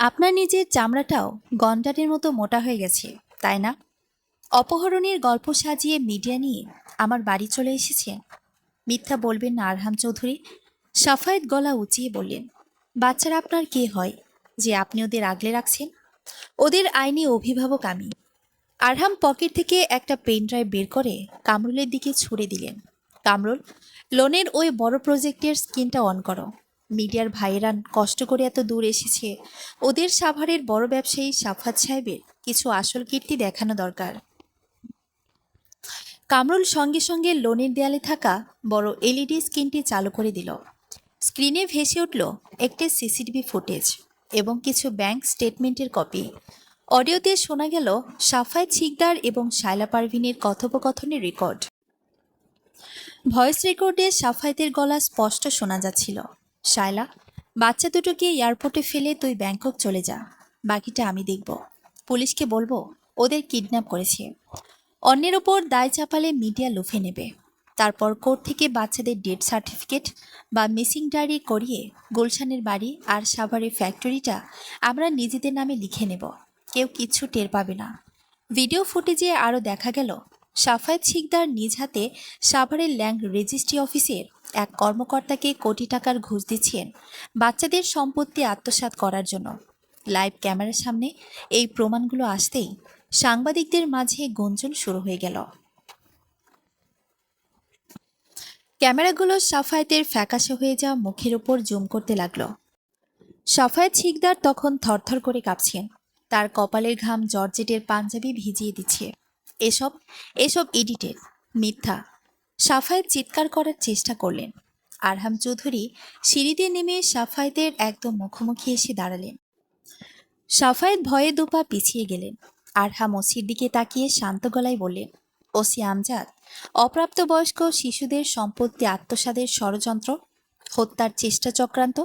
আপনার নিজের চামড়াটাও গন্ডারের মতো মোটা হয়ে গেছে, তাই না? অপহরণের গল্প সাজিয়ে মিডিয়া নিয়ে আমার বাড়ি চলে এসেছেন। মিথ্যা বলবেন না আরহাম চৌধুরী। সাফায়েত গলা উঁচিয়ে বললেন, বাচ্চারা আপনার কে হয় যে আপনি ওদের আগলে রাখছেন? ওদের আইনি অভিভাবক আমি। আরহাম পকেট থেকে একটা পেন ড্রাইভ বের করে কামরুলের দিকে ছুড়ে দিলেন। কামরুল, লোনের ওই বড় প্রজেক্টের স্ক্রিনটা অন করো। মিডিয়ার ভাইয়েরা কষ্ট করে এত দূর এসেছে, ওদের সাভারের বড় ব্যবসায়ী সাফাত সাহেবের কিছু আসল কীর্তি দেখানো দরকার। কামরুল সঙ্গে সঙ্গে লোনের দেয়ালে থাকা বড় এলইডি স্ক্রিনটি চালু করে দিল। স্ক্রিনে ভেসে উঠল একটি সিসিটিভি ফুটেজ এবং কিছু ব্যাংক স্টেটমেন্টের কপি। অডিওতে শোনা গেল সাফায়েত শিকদার এবং শায়লা পারভিনের কথোপকথনের রেকর্ড। ভয়েস রেকর্ডে সাফায়েতের গলা স্পষ্ট শোনা যাচ্ছিল, শায়লা, বাচ্চা দুটোকে এয়ারপোর্টে ফেলে তুই ব্যাংকক চলে যা, বাকিটা আমি দেখব। পুলিশকে বলবো ওদের কিডন্যাপ করেছে। অন্যের ওপর দায় চাপালে মিডিয়া লুফে নেবে। তারপর কোর্ট থেকে বাচ্চাদের ডেথ সার্টিফিকেট বা মিসিং ডায়েরি করিয়ে গুলশানের বাড়ি আর সাভারের ফ্যাক্টরিটা আমরা নিজেদের নামে লিখে নেব। কেউ কিচ্ছু টের পাবে না। ভিডিও ফুটেজে আরও দেখা গেল সাফায়েত শিকদার নিজ হাতে সাভারের ল্যান্ড রেজিস্ট্রি অফিসের এক কর্মকর্তাকে কোটি টাকার ঘুষ দিচ্ছেন বাচ্চাদের সম্পত্তি আত্মসাৎ করার জন্য। লাইভ ক্যামেরার সামনে এই প্রমাণগুলো আসতেই সাংবাদিকদের মাঝে গুঞ্জন শুরু হয়ে গেল। ক্যামেরাগুলো সাফায়েতের ফ্যাকাশে হয়ে যাওয়া মুখের ওপর জুম করতে লাগলো। সাফায়েত শিকদার তখন থরথর করে কাঁপছেন। তার কপালের ঘাম জর্জেটের পাঞ্জাবি ভিজিয়ে দিচ্ছে। এসব এসব এডিটেড, মিথ্যা। সাফায়েত চিৎকার করার চেষ্টা করলেন। আরহাম চৌধুরী সিঁড়িতে নেমে সাফায়েতের একদম মুখোমুখি এসে দাঁড়ালেন। সাফায়েত ভয়ে দুপা পিছিয়ে গেলেন। আরহাম ওসির দিকে তাকিয়ে শান্ত গলায় বললেন, ওসি আমজাদ, অপ্রাপ্তবয়স্ক শিশুদের সম্পত্তি আত্মসাতের ষড়যন্ত্র, হত্যার চেষ্টা চক্রান্ত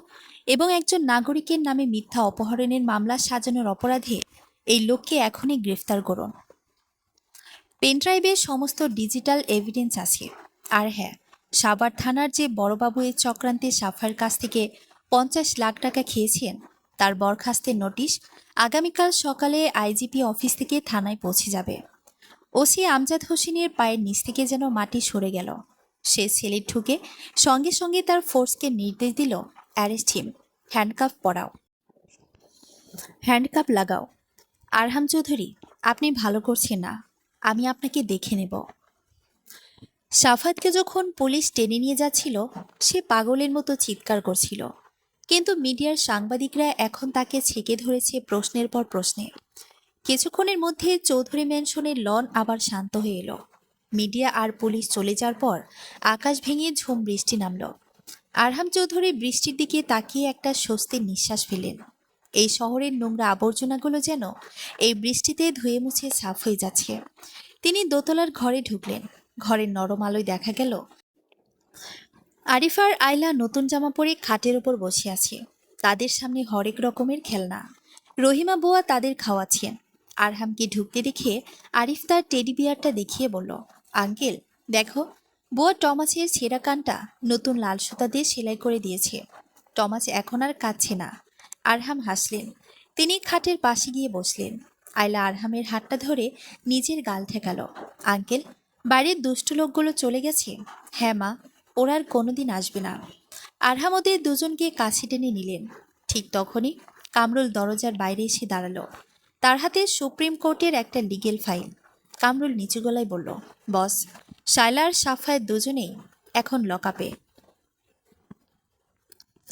এবং একজন নাগরিকের নামে মিথ্যা অপহরণের মামলা সাজানোর অপরাধে এই লোককে এখনই গ্রেফতার করুন। পেনড্রাইভে সমস্ত ডিজিটাল এভিডেন্স আছে। আর হ্যাঁ, সাভার থানার যে বড়বাবু এই চক্রান্তে সাফার কাছ থেকে 50 লাখ টাকা খেয়েছেন তার বরখাস্তের নোটিশ আগামীকাল সকালে আইজিপি অফিস থেকে থানায় পৌঁছে যাবে। ওসি আমজাদ হোসেনের পায়ের নিচ থেকে যেন মাটি সরে গেল। সে সেলে ঢুকে সঙ্গে সঙ্গে তার ফোর্সকে নির্দেশ দিল, অ্যারেস্ট হিম, হ্যান্ডকাফ পরাও, হ্যান্ডকাফ লাগাও। আরহাম চৌধুরী, আপনি ভালো করছেন না, আমি আপনাকে দেখে নেব। সাফাতকে যখন পুলিশ টেনে নিয়ে যাচ্ছিল সে পাগলের মতো চিৎকার করছিল, কিন্তু মিডিয়ার সাংবাদিকরা এখন তাকে ছেঁকে ধরেছে প্রশ্নের পর প্রশ্নে। কিছুক্ষণের মধ্যে চৌধুরী ম্যানশনের লন আবার শান্ত হয়ে এলো। মিডিয়া আর পুলিশ চলে যাওয়ার পর আকাশ ভেঙে ঝুম বৃষ্টি নামল। আরহাম চৌধুরী বৃষ্টির দিকে তাকিয়ে একটা স্বস্তির নিঃশ্বাস ফেলেন। এই শহরের নোংরা আবর্জনাগুলো যেন এই বৃষ্টিতে ধুয়ে মুছে সাফ হয়ে যাচ্ছে। তিনি দোতলার ঘরে ঢুকলেন। ঘরের নরম আলোয় দেখা গেল আরিফার আয়লা নতুন জামা পরে খাটের উপর বসে আছে। তাদের সামনে হরেক রকমের খেলনা। রহিমা বুয়া তাদের খাওয়াচ্ছেন। আরহামকে ঢুকতে দেখে আরিফ তার টেডি বিয়ারটা দেখিয়ে বলল, আঙ্কেল দেখো, বুয়া টমাসের ছেঁড়া কানটা নতুন লাল সুতা দিয়ে সেলাই করে দিয়েছে। টমাস এখন আর কাঁদছে না। আরহাম হাসলেন। তিনি খাটের পাশে গিয়ে বসলেন। আয়লা আরহামের হাতটা ধরে নিজের গাল ঠেকাল। আঙ্কেল, বাইরের দুষ্ট লোকগুলো চলে গেছে? হ্যাঁ মা, ওরা আর কোনোদিন আসবে না। আরহাম ওদের দুজনকে কাছে টেনে নিলেন। ঠিক তখনই কামরুল দরজার বাইরে এসে দাঁড়ালো। তার হাতে সুপ্রিম কোর্টের একটা লিগেল ফাইল। কামরুল নিচু গলায় বলল, বস, শায়লা আর সাফায়েত দুজনেই এখন লকআপে।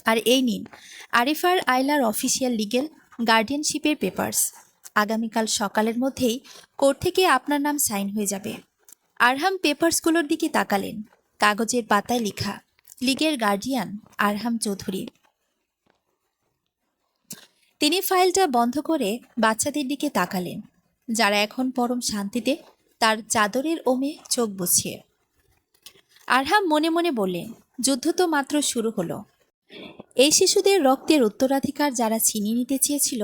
আর এই নিন আরিফার আয়লার অফিসিয়াল লিগেল গার্ডিয়ানশিপের পেপারস। আগামীকাল সকালের মধ্যেই কোর্ট থেকে আপনার নাম সাইন হয়ে যাবে। আরহাম পেপারসগুলোর দিকে তাকালেন। কাগজের পাতায় লেখা, লিগের গার্ডিয়ান আরহাম চৌধুরী। তিনি ফাইলটা বন্ধ করে বাচ্চাদের দিকে তাকালেন, যারা এখন পরম শান্তিতে তার চাদরের ওমে চোখ বুঝিয়ে। আরহাম মনে মনে বললেন, যুদ্ধ তো মাত্র শুরু হলো। এই শিশুদের রক্তের উত্তরাধিকার যারা ছিনিয়ে নিতে চেয়েছিল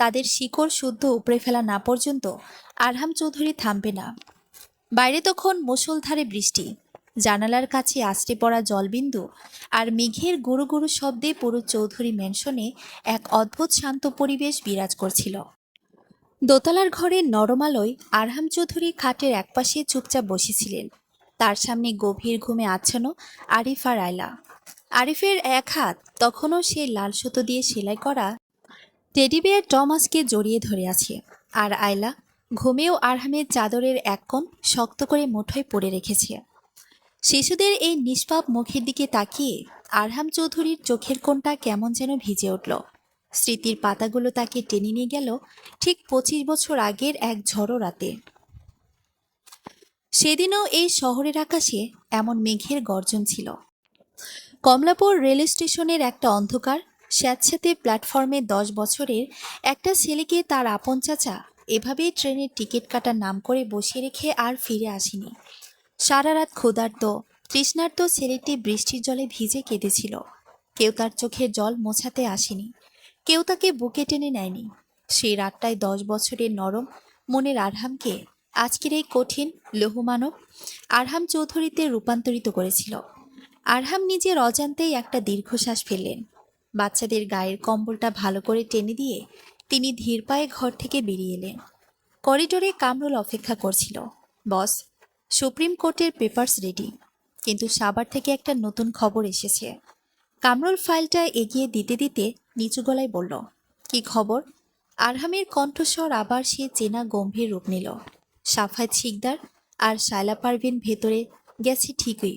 তাদের শিকড় শুদ্ধ উপড়ে ফেলা না পর্যন্ত আরহাম চৌধুরী থামবে না। বাইরে তখন মুষলধারে বৃষ্টি। জানালার কাছে আছড়ে পড়া জলবিন্দু আর মেঘের গুরু গুরু শব্দে পুরো চৌধুরী ম্যানশনে এক অদ্ভুত শান্ত পরিবেশ বিরাজ করছিল। দোতলার ঘরের নরম আলোয় আরহাম চৌধুরী খাটের একপাশে চুপচাপ বসেছিলেন। তার সামনে গভীর ঘুমে আচ্ছন্ন আরিফ আর আয়লা। আরিফের এক হাত তখনও সে লাল সুতো দিয়ে সেলাই করা টেডি বিয়ার টমাসকে জড়িয়ে ধরে আছে, আর আয়লা ঘুমেও আরহামের চাদরের এক কোণ শক্ত করে মুঠোয় পড়ে রেখেছে। শিশুদের এই নিষ্পাপ মুখের দিকে তাকিয়ে আরহাম চৌধুরীর চোখের কোণটা কেমন যেন ভিজে উঠল। স্মৃতির পাতাগুলো তাকে টেনে নিয়ে গেল ঠিক 25 বছর আগের এক ঝড়ো রাতে। সেদিনও এই শহরের আকাশে এমন মেঘের গর্জন ছিল। কমলাপুর রেল স্টেশনের একটা অন্ধকার স্যাঁতস্যাঁতে প্ল্যাটফর্মে 10 বছরের একটা ছেলেকে তার আপন চাচা এভাবেই ট্রেনের টিকিট কাটার নাম করে বসিয়ে রেখে আর ফিরে আসেনি। সারা রাত ক্ষুধার্ত তৃষ্ণার্ত ছেলেটি বৃষ্টির জলে ভিজে কেঁদেছিল। কেউ তার চোখের জল মোছাতে আসেনি, কেউ তাকে বুকে টেনে নেয়নি। সেই রাতটায় 10 বছরের নরম মনের আরহামকে আজকের এই কঠিন লৌহমানব আরহাম চৌধুরীতে রূপান্তরিত করেছিল। আরহাম নিজের অজান্তেই একটা দীর্ঘশ্বাস ফেললেন। বাচ্চাদের গায়ের কম্বলটা ভালো করে টেনে দিয়ে তিনি ধীর পায়ে ঘর থেকে বেরিয়ে এলেন। করিডোরে কামরুল অপেক্ষা করছিল। বস, সুপ্রিম কোর্টের পেপারস রেডি, কিন্তু সাভার থেকে একটা নতুন খবর এসেছে। কামরুল ফাইলটা এগিয়ে দিতে দিতে নিচু গলায় বলল, কি খবর? আরহামের কণ্ঠস্বর আবার সে চেনা গম্ভীর রূপ নিল। সাফায়েত শিকদার আর শায়লা পারভিন ভেতরে গেছে ঠিকই,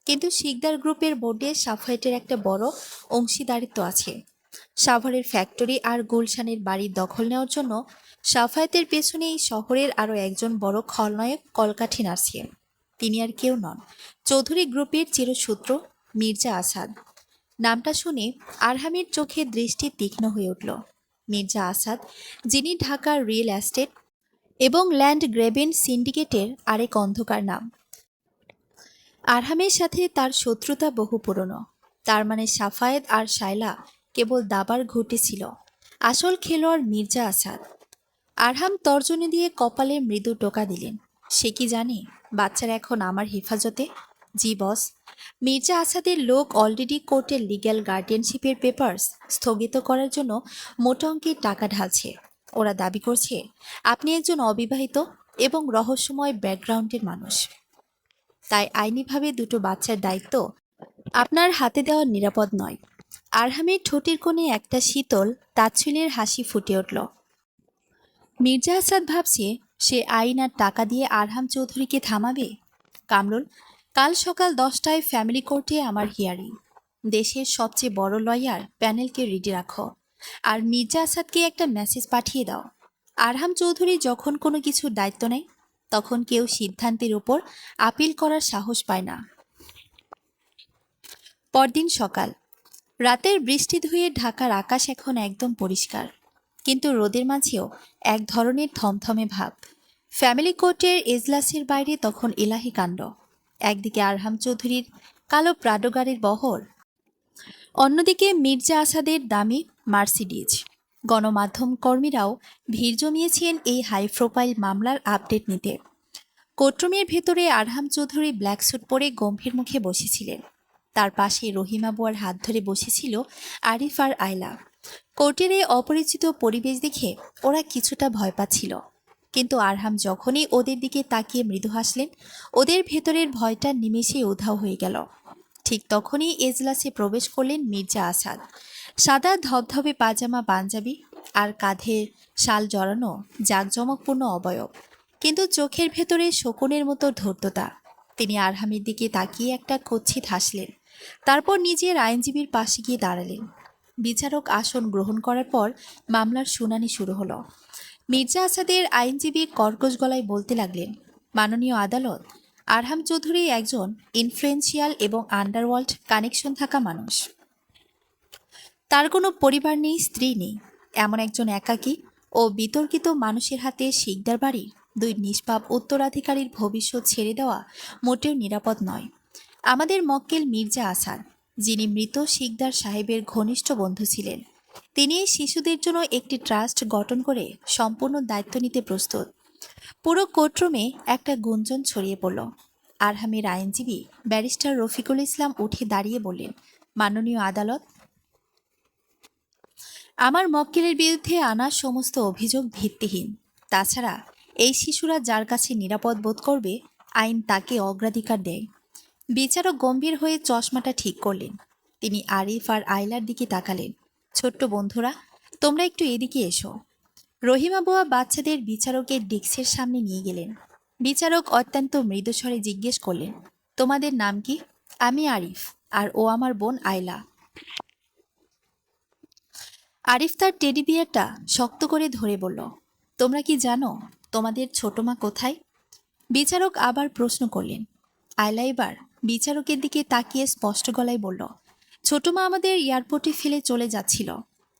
কিন্তু শিকদার গ্রুপের বোর্ডে সাফায়েতের একটা বড় অংশীদারিত্ব আছে। সাভারের ফ্যাক্টরি আর গুলশানের বাড়ির দখল নেওয়ার জন্য সাফায়েতের পেছনে এই শহরের আরও একজন বড় খলনায়ক কলকাঠি নাড়ছে। তিনি আর কেউ নন, চৌধুরী গ্রুপের চিরসূত্র মির্জা আসাদ। নামটা শুনে আরহামের চোখে দৃষ্টি তীক্ষ্ণ হয়ে উঠল। মির্জা আসাদ, যিনি ঢাকার রিয়েল এস্টেট এবং ল্যান্ড গ্রেবেন সিন্ডিকেটের আরেক অন্ধকার নাম। আরহামের সাথে তার শত্রুতা বহু পুরনো। তার মানে সাফায়েত আর শায়লা কেবল দাবার ঘটেছিল, আসল খেলোয়াড় মির্জা আসাদ। আরহাম তর্জনী দিয়ে কপালে মৃদু টোকা দিলেন। সে কি জানে বাচ্চারা এখন আমার হেফাজতে? জি বস। মির্জা আসাদের লোক অলরেডি কোর্টের লিগ্যাল গার্ডিয়ানশিপের পেপারস স্থগিত করার জন্য মোটা অঙ্কের টাকা ঢালছে। ওরা দাবি করছে আপনি একজন অবিবাহিত এবং রহস্যময় ব্যাকগ্রাউন্ডের মানুষ, তাই আইনিভাবে দুটো বাচ্চার দায়িত্ব আপনার হাতে দেওয়া নিরাপদ নয়। আরহামের ঠোঁটের কোণে একটা শীতল তাচ্ছিল্যের হাসি ফুটে উঠল। মির্জা আসাদ ভাবছে সে আইন আর টাকা দিয়ে আরহাম চৌধুরীকে থামাবে। কামরুল, কাল সকাল 10টায় ফ্যামিলি কোর্টে আমার হিয়ারিং। দেশের সবচেয়ে বড় লয়ার প্যানেলকে রেডি রাখো, আর মির্জা আসাদকে একটা মেসেজ পাঠিয়ে দাও। আরহাম চৌধুরী যখন কোনো কিছুর দায়িত্ব নেয়, তখন কেউ সিদ্ধান্তের উপর আপিল করার সাহস পায় না। পরদিন সকাল। রাতের বৃষ্টি ধুয়ে ঢাকার আকাশ এখন একদম পরিষ্কার, কিন্তু রোদের মাঝেও এক ধরনের থমথমে ভাব। ফ্যামিলি কোর্টের এজলাসের বাইরে তখন এলাহি কাণ্ড। একদিকে আরহাম চৌধুরীর কালো প্রাডো গাড়ির বহর, অন্যদিকে মির্জা আসাদের দামি মার্সিডিজ। গণমাধ্যম কর্মীরাও ভিড় জমিয়েছেন এই হাই প্রোফাইল মামলার আপডেট নিতে। কোর্টরুমের ভেতরে আরহাম চৌধুরী ব্ল্যাক স্যুট পরে গম্ভীর মুখে বসেছিলেন। তার পাশে রহিমা বুয়ার হাত ধরে বসেছিল আরিফ আর আয়লা। কোর্টের এই অপরিচিত পরিবেশ দেখে ওরা কিছুটা ভয় পাচ্ছিল, কিন্তু আরহাম যখনই ওদের দিকে তাকিয়ে মৃদু হাসলেন, ওদের ভেতরের ভয়টা নিমেষেই উধাও হয়ে গেল। ঠিক তখনই এজলাসে প্রবেশ করলেন মির্জা আসাদ। সাদা ধবধবে পাজামা পাঞ্জাবি আর কাঁধে শাল জড়ানো জাঁকজমকপূর্ণ অবয়ব, কিন্তু চোখের ভেতরে শকুনের মতো ধূর্ততা। তিনি আরহামের দিকে তাকিয়ে একটা কুৎসিত হাসলেন, তারপর নিজের আইনজীবীর পাশে গিয়ে দাঁড়ালেন। বিচারক আসন গ্রহণ করার পর মামলার শুনানি শুরু হলো। মির্জা আসাদের আইনজীবী কর্কশ গলায় বলতে লাগলেন, মাননীয় আদালত, আরহাম চৌধুরী একজন ইনফ্লুয়েন্সিয়াল এবং আন্ডারওয়ার্ল্ড কানেকশন থাকা মানুষ। তার কোনো পরিবার নেই, স্ত্রী নেই। এমন একজন একাকী ও বিতর্কিত মানুষের হাতে শিকদার বাড়ির দুই নিষ্পাপ উত্তরাধিকারীর ভবিষ্যৎ ছেড়ে দেওয়া মোটেও নিরাপদ নয়। আমাদের মক্কেল মির্জা আসাদ, যিনি মৃত শিকদার সাহেবের ঘনিষ্ঠ বন্ধু ছিলেন, তিনি এই শিশুদের জন্য একটি ট্রাস্ট গঠন করে সম্পূর্ণ দায়িত্ব নিতে প্রস্তুত। পুরো কোর্টরুমে একটা গুঞ্জন ছড়িয়ে পড়ল। আরহামের আইনজীবী ব্যারিস্টার রফিকুল ইসলাম উঠে দাঁড়িয়ে বললেন, মাননীয় আদালত, আমার মক্কেলের বিরুদ্ধে আনা সমস্ত অভিযোগ ভিত্তিহীন। তাছাড়া এই শিশুরা যার কাছে নিরাপদ বোধ করবে, আইন তাকে অগ্রাধিকার দেয়। বিচারক গম্ভীর হয়ে চশমাটা ঠিক করলেন। তিনি আরিফ আর আয়লার দিকে তাকালেন। ছোট্ট বন্ধুরা, তোমরা একটু এদিকে এসো। রহিমা বুয়া বাচ্চাদের বিচারকের ডেস্কের সামনে নিয়ে গেলেন। বিচারক অত্যন্ত মৃদুস্বরে জিজ্ঞেস করলেন, তোমাদের নাম কি? আমি আরিফ, আর ও আমার বোন আয়লা। আরিফ তার টেডি বিয়ারটা শক্ত করে ধরে বলল, তোমরা কি জানো তোমাদের ছোট মা কোথায়? বিচারক আবার প্রশ্ন করলেন। আয়লা এবার বিচারকের দিকে তাকিয়ে স্পষ্ট গলায় বলল, ছোট মা আমাদের এয়ারপোর্টে ফেলে চলে যাচ্ছিল।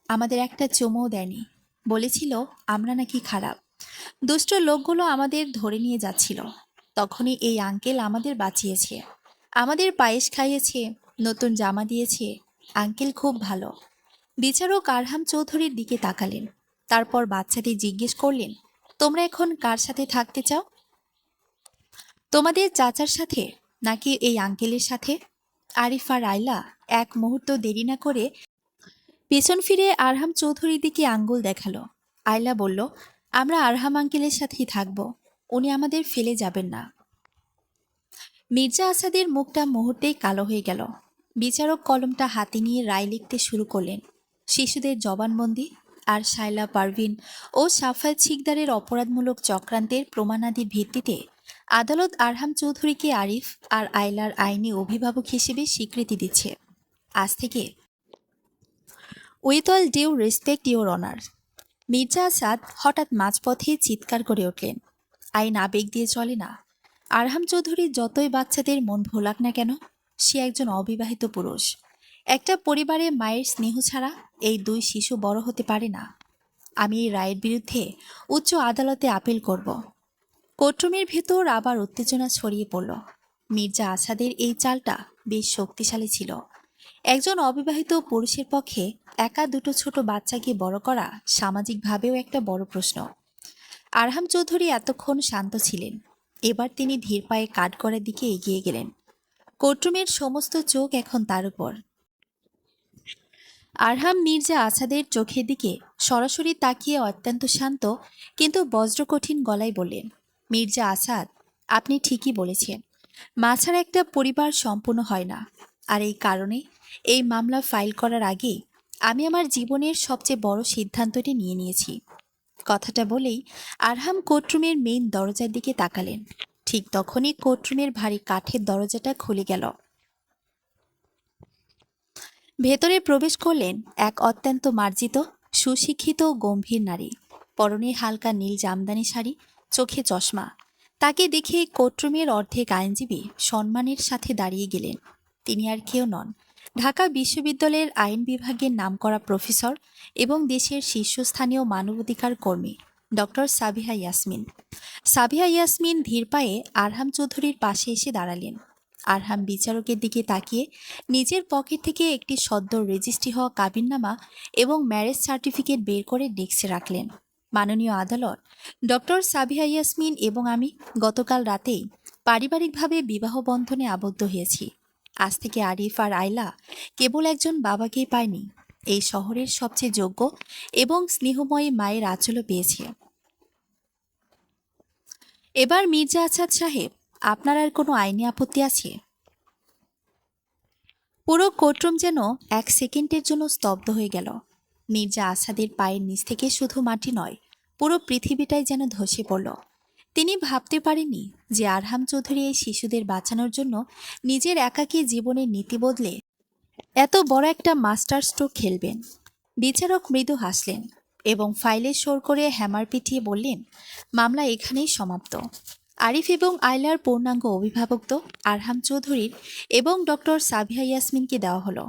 আমাদের একটা চুমুও দেয়নি। বলেছিল আমরা নাকি খারাপ। দুষ্ট লোকগুলো আমাদের ধরে নিয়ে যাচ্ছিল। তখনই এই আঙ্কেল আমাদের বাঁচিয়েছে, আমাদের পায়েস খাইয়েছে, নতুন জামা দিয়েছে। আঙ্কেল খুব ভালো। বিচারক আরহাম চৌধুরীর দিকে তাকালেন। তারপর বাচ্চাদের জিজ্ঞেস করলেন, তোমরা এখন কার সাথে থাকতে চাও? তোমাদের চাচার সাথে নাকি এই আঙ্কেলের সাথে? আরিফ আর আয়লা এক মুহূর্ত দেরি না করে পেছন ফিরে আরহাম চৌধুরীর দিকে আঙ্গুল দেখালো। আয়লা বলল, আমরা আরহাম আঙ্কেলের সাথেই থাকব। উনি আমাদের ফেলে যাবেন না। মির্জা আসাদের মুখটা মুহূর্তেই কালো হয়ে গেল। বিচারক কলমটা হাতে নিয়ে রায় লিখতে শুরু করলেন। শিশুদের জবানবন্দি আর শায়লা পারভিন ও সাফায়েত শিকদারের অপরাধমূলক চক্রান্তের প্রমাণাদির ভিত্তিতে আদালত আরহাম চৌধুরীকে আরিফ আর আয়লার আইনি অভিভাবক হিসেবে স্বীকৃতি দিচ্ছে। আজ থেকে with all due respect your honour. Mirza Asad হঠাৎ মাঝপথে চিৎকার করে উঠলেন, আইন আবেগ দিয়ে চলে না। আরহাম চৌধুরী যতই বাচ্চাদের মন ভোলাক না কেন, সে একজন অবিবাহিত পুরুষ। একটা পরিবারে মায়ের স্নেহ ছাড়া এই দুই শিশু বড় হতে পারে না। আমি এই রায়ের বিরুদ্ধে উচ্চ আদালতে আপিল করব। কোর্টরুমের ভেতর আবার উত্তেজনা ছড়িয়ে পড়ল। মির্জা আসাদের এই চালটা বেশ শক্তিশালী ছিল। একজন অবিবাহিত পুরুষের পক্ষে একা দুটো ছোট বাচ্চাকে বড় করা সামাজিকভাবেও একটা বড় প্রশ্ন। আরহাম চৌধুরী এতক্ষণ শান্ত ছিলেন। এবার তিনি ধীর পায়ে কাঠগড়ার দিকে এগিয়ে গেলেন। কোর্টরুমের সমস্ত চোখ এখন তার উপর। আরহাম মির্জা আসাদের চোখের দিকে সরাসরি তাকিয়ে অত্যন্ত শান্ত কিন্তু বজ্রকঠিন গলায় বললেন, মির্জা আসাদ, আপনি ঠিকই বলেছেন। মা ছাড়া একটা পরিবার সম্পূর্ণ হয় না। আর এই কারণে এই মামলা ফাইল করার আগেই আমি আমার জীবনের সবচেয়ে বড় সিদ্ধান্তটি নিয়ে নিয়েছি। কথাটা বলেই আরহাম কোর্টরুমের মেইন দরজার দিকে তাকালেন। ঠিক তখনই কোর্টরুমের ভারী কাঠের দরজাটা খুলে গেল। ভেতরে প্রবেশ করলেন এক অত্যন্ত মার্জিত, সুশিক্ষিত ও গম্ভীর নারী। পরনে হালকা নীল জামদানি শাড়ি, চোখে চশমা। তাকে দেখে কোর্টরুমের অর্ধেক আইনজীবী সম্মানের সাথে দাঁড়িয়ে গেলেন। তিনি আর কেউ নন, ঢাকা বিশ্ববিদ্যালয়ের আইন বিভাগের নামকরা প্রফেসর এবং দেশের শীর্ষস্থানীয় মানবাধিকার কর্মী ডক্টর সাবিহা ইয়াসমিন। সাবিহা ইয়াসমিন ধীর পায়ে আরহাম চৌধুরীর পাশে এসে দাঁড়ালেন। আরহাম বিচারকের দিকে তাকিয়ে নিজের পকেট থেকে একটি সদ্য রেজিস্ট্রি হওয়া কাবিননামা এবং ম্যারেজ সার্টিফিকেট বের করে ডেস্কে রাখলেন। মাননীয় আদালত, ডক্টর সাবিহা ইয়াসমিন এবং আমি গতকাল রাতেই পারিবারিকভাবে বিবাহ বন্ধনে আবদ্ধ হয়েছি। আজ থেকে আরিফ আর আয়লা কেবল একজন বাবাকেই পায়নি, এই শহরের সবচেয়ে যোগ্য এবং স্নেহময়ী মায়ের আঁচলও পেয়েছে। এবার মির্জা আসাদ সাহেব, আপনার আর কোনো আইনি আপত্তি আছে? পুরো কোর্টরুম যেন এক সেকেন্ডের জন্য স্তব্ধ হয়ে গেল। মির্জা আসাদের পায়ের নিচ থেকে শুধু মাটি নয়, পুরো পৃথিবীটাই যেন ধসে পড়ল। তিনি ভাবতে পারেননি যে আরহাম চৌধুরী এই শিশুদের বাঁচানোর জন্য নিজের একাকী জীবনের নীতি বদলে এত বড় একটা মাস্টার স্ট্রোক খেলবেন। বিচারক মৃদু হাসলেন এবং ফাইলে সর করে হ্যামার পিটিয়ে বললেন, মামলা এখানেই সমাপ্ত। আরিফ এবং আয়লার পূর্ণাঙ্গ অভিভাবক আরহাম চৌধুরীর এবং ডক্টর সাবিহা ইয়াসমিনকে দেওয়া হলো।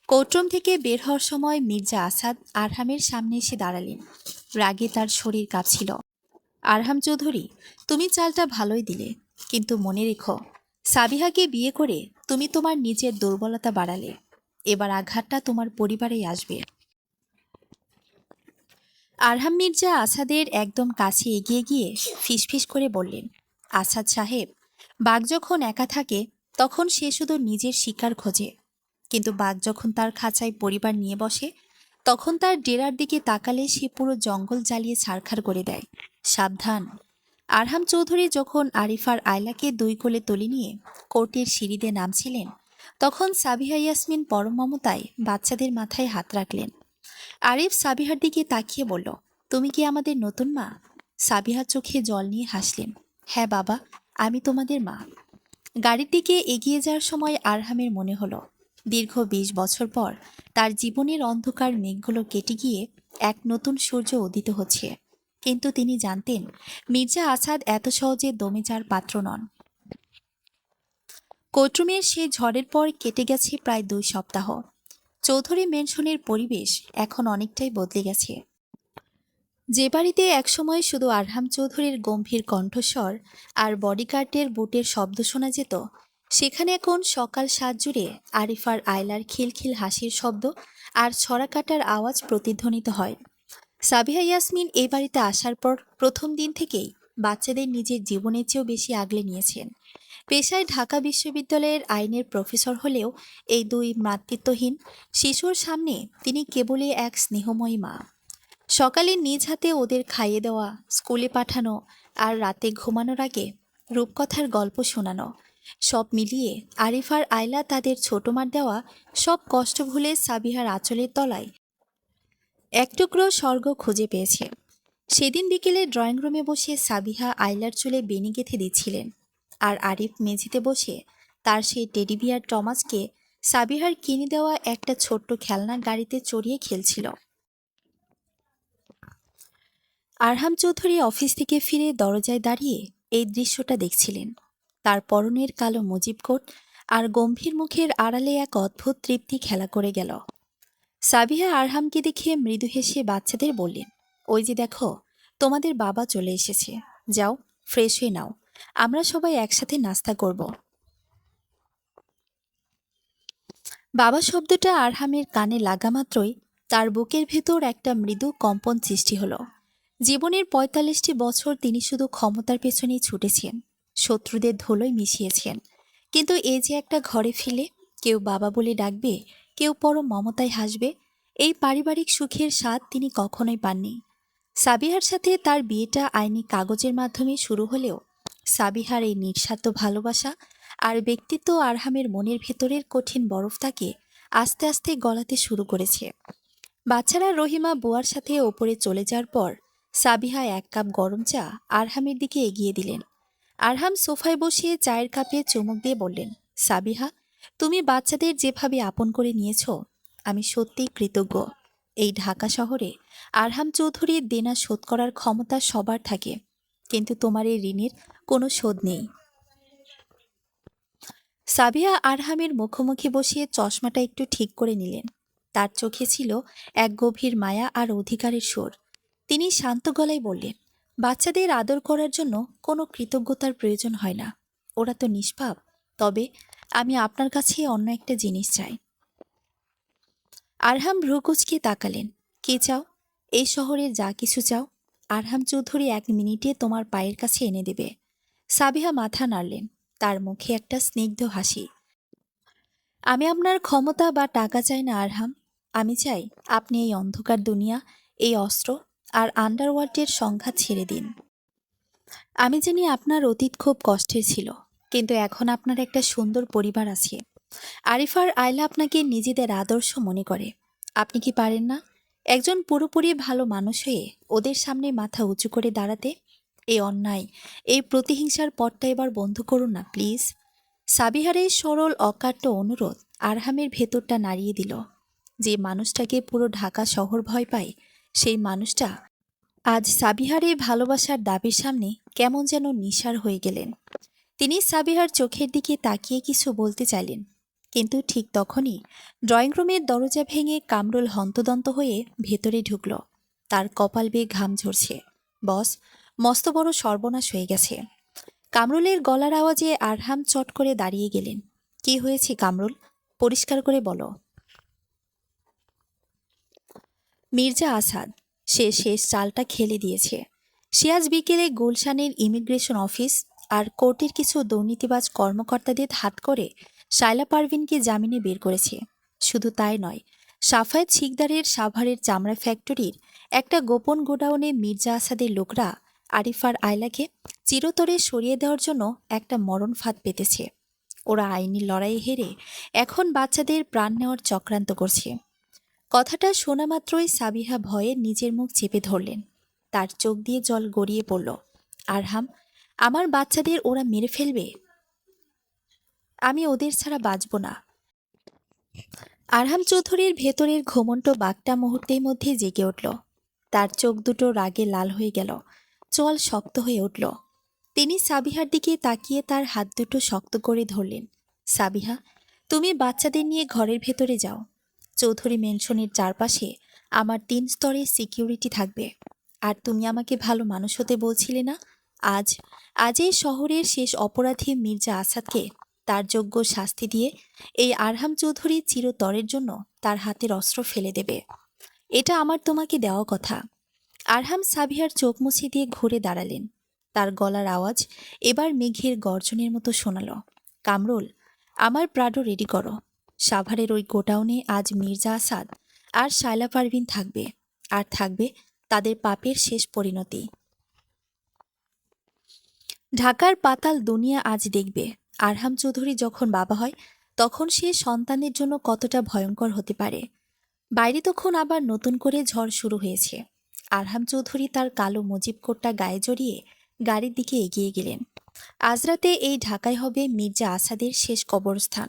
কোর্টরুম থেকে বের হওয়ার সময় মির্জা আসাদ আরহামের সামনে এসে দাঁড়ালেন। রাগে তার শরীর কাঁপছিল। আরহাম চৌধুরী, তুমি চালটা ভালোই দিলে, কিন্তু মনে রেখো, সাবিহাকে বিয়ে করে তুমি তোমার নিজের দুর্বলতা বাড়ালে। এবার আঘাতটা তোমার পরিবারেই আসবে। আরহাম মির্জা আসাদের একদম কাছে এগিয়ে গিয়ে ফিসফিস করে বললেন, আসাদ সাহেব, বাঘ যখন একা থাকে তখন সে শুধু নিজের শিকার খোঁজে, কিন্তু বাঘ যখন তার খাঁচায় পরিবার নিয়ে বসে তখন তার ডেরার দিকে তাকালে সে পুরো জঙ্গল জ্বালিয়ে ছারখার করে দেয়। সাবধান। আরহাম চৌধুরী যখন আরিফার আয়লাকে দুই কোলে তুলে নিয়ে কোর্টের সিঁড়িতে নামছিলেন তখন সাবিহা ইয়াসমিন পরম মমতায় বাচ্চাদের মাথায় হাত রাখলেন। আরিফ সাবিহার দিকে তাকিয়ে বলল, তুমি কি আমাদের নতুন মা? সাবিহা চোখে জল নিয়ে হাসলেন, হ্যাঁ বাবা, আমি তোমাদের মা। গাড়ির দিকে এগিয়ে যাওয়ার সময় আরহামের মনে হলো দীর্ঘ ২০ বছর পর তার জীবনের অন্ধকার মেঘগুলো কেটে গিয়ে এক নতুন সূর্য উদিত হচ্ছে। কিন্তু তিনি জানতেন মির্জা আসাদ এত সহজে দমে যাওয়ার পাত্র নন। কোর্টরুমের সেই ঝড়ের পর কেটে গেছে প্রায় 2 সপ্তাহ। চৌধুরী ম্যানশনের পরিবেশ এখন অনেকটাই বদলে গেছে। যে বাড়িতে একসময় শুধু আরহাম চৌধুরীর গম্ভীর কণ্ঠস্বর আর বডিগার্ডের বুটের শব্দ শোনা যেত, সেখানে এখন সকাল 7 জুড়ে আরিফার আয়লার খিলখিল হাসির শব্দ আর ছড়া কাটার আওয়াজ প্রতিধ্বনিত হয়। সাবিহা ইয়াসমিন এই বাড়িতে আসার পর প্রথম দিন থেকেই বাচ্চাদের নিজের জীবনের চেয়েও বেশি আগলে নিয়েছেন। পেশায় ঢাকা বিশ্ববিদ্যালয়ের আইনের প্রফেসর হলেও এই দুই মাতৃত্বহীন শিশুর সামনে তিনি কেবলই এক স্নেহময়ী মা। সকালে নিজ হাতে ওদের খাইয়ে দেওয়া, স্কুলে পাঠানো আর রাতে ঘুমানোর আগে রূপকথার গল্প শোনানো, সব মিলিয়ে আরিফার আয়লা তাদের ছোট মার দেওয়া সব কষ্ট ভুলে সাবিহার আঁচলের তলায় এক টুকরো স্বর্গ খুঁজে পেয়েছে। সেদিন বিকেলে ড্রয়িং রুমে বসে সাবিহা আয়লার চুলে বেনি গেঁথে দিচ্ছিলেন, আর আরিফ মেঝেতে বসে তার সেই টেডি বিয়ার টমাসকে সাবিহার কিনে দেওয়া একটা ছোট্ট খেলনা গাড়িতে চড়িয়ে খেলছিল। আরহাম চৌধুরী অফিস থেকে ফিরে দরজায় দাঁড়িয়ে এই দৃশ্যটা দেখছিলেন। তার পরনের কালো মুজিব কোট আর গম্ভীর মুখের আড়ালে এক অদ্ভুত তৃপ্তি খেলা করে গেল। সাবিহা আরহামকে দেখে মৃদু হেসে বাচ্চাদের বললেন, ওই যে দেখো, তোমাদের বাবা চলে এসেছে, যাও ফ্রেশ হয়ে নাও, আমরা সবাই একসাথে নাস্তা করব। বাবা শব্দটা আরহামের কানে লাগা মাত্রই তার বুকের ভেতর একটা মৃদু কম্পন সৃষ্টি হলো। জীবনের ৪৫টি বছর তিনি শুধু ক্ষমতার পেছনেই ছুটেছেন, শত্রুদের ধুলোয় মিশিয়েছেন, কিন্তু এই যে একটা ঘরে ফিরে কেউ বাবা বলে ডাকবে, কেউ পরম মমতায় হাসবে, এই পারিবারিক সুখের স্বাদ তিনি কখনোই পাননি। সাবিহার সাথে তার বিয়েটা আইনি কাগজের মাধ্যমে শুরু হলেও সাবিহার এই নিঃস্বার্থ ভালোবাসা আর ব্যক্তিত্ব আরহামের মনের ভেতরের কঠিন বরফটাকে আস্তে আস্তে গলাতে শুরু করেছে। বাচ্চারা রহিমা বুয়ার সাথে ওপরে চলে যাওয়ার পর সাবিহা 1 কাপ গরম চা আরহামের দিকে এগিয়ে দিলেন। আরহাম সোফায় বসিয়ে চায়ের কাপে চুমুক দিয়ে বললেন, সাবিহা, তুমি বাচ্চাদের যেভাবে আপন করে নিয়েছ, আমি সত্যিই কৃতজ্ঞ। এই ঢাকা শহরে আরহাম চৌধুরীর দেনা শোধ করার ক্ষমতা সবার থাকে, কিন্তু তোমার এই ঋণের কোনো শোধ নেই। সাবিহা আরহামের মুখোমুখি বসিয়ে চশমাটা একটু ঠিক করে নিলেন। তার চোখে ছিল এক গভীর মায়া আর অধিকারের সুর। তিনি শান্ত গলায় বললেন, বাচ্চাদের আদর করার জন্য কোনো কৃতজ্ঞতার প্রয়োজন হয় না, ওরা তো নিষ্পাপ। তবে আমি আপনার কাছে অন্য একটা জিনিস চাই। আরহাম ভ্রুকুচকে তাকালেন, কে চাও? এই শহরের যা কিছু চাও, আরহাম চৌধুরী 1 মিনিটে তোমার পায়ের কাছে এনে দেবে। সাবিহা মাথা নাড়লেন, তার মুখে একটা স্নিগ্ধ হাসি। আমি আপনার ক্ষমতা বা টাকা চাই না আরহাম, আমি চাই আপনি এই অন্ধকার দুনিয়া, এই অস্ত্র আর আন্ডারওয়ার্ল্ডের সংঘাত ছেড়ে দিন। আমি জানি আপনার অতীত খুব কষ্টের ছিল, কিন্তু এখন আপনার একটা সুন্দর পরিবার আছে। আরিফার আয়লা আপনাকে নিজেদের আদর্শ মনে করে। আপনি কি পারেন না একজন পুরোপুরি ভালো মানুষ হয়ে ওদের সামনে মাথা উঁচু করে দাঁড়াতে? এই অন্যায়, এই প্রতিহিংসার পথটা এবার বন্ধ করুন না প্লিজ। সাবিহারের সরল অকাট্য অনুরোধ আরহামের ভেতরটা নাড়িয়ে দিল। যে মানুষটাকে পুরো ঢাকা শহর ভয় পায়, সেই মানুষটা আজ সাবিহারের ভালোবাসার দাবির সামনে কেমন যেন নিঃসার হয়ে গেলেন। তিনি সাবিহার চোখের দিকে তাকিয়ে কিছু বলতে চাইলেন, কিন্তু ঠিক তখনই ড্রয়িং রুমের দরজা ভেঙে কামরুল হন্তদন্ত হয়ে ভেতরে ঢুকল। তার কপাল বেয়ে ঘাম ঝরছে। বস, মস্ত বড় সর্বনাশ হয়ে গেছে। কামরুলের গলার আওয়াজে আরহাম চট করে দাঁড়িয়ে গেলেন। কি হয়েছে কামরুল, পরিষ্কার করে বলো। মির্জা আসাদ, সে শেষ চালটা খেলে দিয়েছে। সে আজ বিকেলে গুলশানের ইমিগ্রেশন অফিস আর কোর্টের কিছু দুর্নীতিবাজ কর্মকর্তাদের হাত করে শায়লা পারভিনকে জামিনে বের করেছে। শুধু তাই নয়, সাফায়েত শিকদারের সাভারের চামড়া ফ্যাক্টরির একটা গোপন গোডাউনে মির্জা আসাদের লোকরা আরিফার আয়লাকে চিরতরে সরিয়ে দেওয়ার জন্য একটা মরণ ফাঁদ পেতেছে। ওরা আইনি লড়াই হেরে এখন বাচ্চাদের প্রাণ নেওয়ার চক্রান্ত করছে। কথাটা শোনা মাত্রই সাবিহা ভয়ে নিজের মুখ চেপে ধরলেন। তার চোখ দিয়ে জল গড়িয়ে পড়ল। আরহাম, আমার বাচ্চাদের ওরা মেরে ফেলবে, আমি ওদের ছাড়া বাঁচব না। আরহাম চৌধুরীর ভেতরের ঘুমন্ত বাঘটা মুহূর্তের মধ্যে জেগে উঠল। তার চোখ দুটো রাগে লাল হয়ে গেল, চোয়াল শক্ত হয়ে উঠল। তিনি সাবিহার দিকে তাকিয়ে তার হাত দুটো শক্ত করে ধরলেন। সাবিহা, তুমি বাচ্চাদের নিয়ে ঘরের ভেতরে যাও। চৌধুরী মেনশনের চারপাশে আমার 3 স্তরের সিকিউরিটি থাকবে। আর তুমি আমাকে ভালো মানুষ হতে বলছিলে না? আজ আজ এই শহরের শেষ অপরাধী মির্জা আসাদকে তার যোগ্য শাস্তি দিয়ে এই আরহাম চৌধুরী চিরতরের জন্য তার হাতের অস্ত্র ফেলে দেবে। এটা আমার তোমাকে দেওয়া কথা। আরহাম সাবিহার চোখ মুছে দিয়ে ঘুরে দাঁড়ালেন। তার গলার আওয়াজ এবার মেঘের গর্জনের মতো শোনাল। কামরুল, আমার প্রাডো রেডি করো। সাভারের ওই গোডাউনে আজ মির্জা আসাদ আর শায়লা পারভিন থাকবে, আর থাকবে তাদের পাপের শেষ পরিণতি। ঢাকার পাতাল দুনিয়া আজ দেখবে আরহাম চৌধুরী যখন বাবা হয় তখন সে সন্তানের জন্য কতটা ভয়ঙ্কর হতে পারে। বাইরে তখন আবার নতুন করে ঝড় শুরু হয়েছে। আরহাম চৌধুরী তার কালো মুজিব কোটটা গায়ে জড়িয়ে গাড়ির দিকে এগিয়ে গেলেন। আজ রাতে এই ঢাকায় হবে মির্জা আসাদের শেষ কবরস্থান,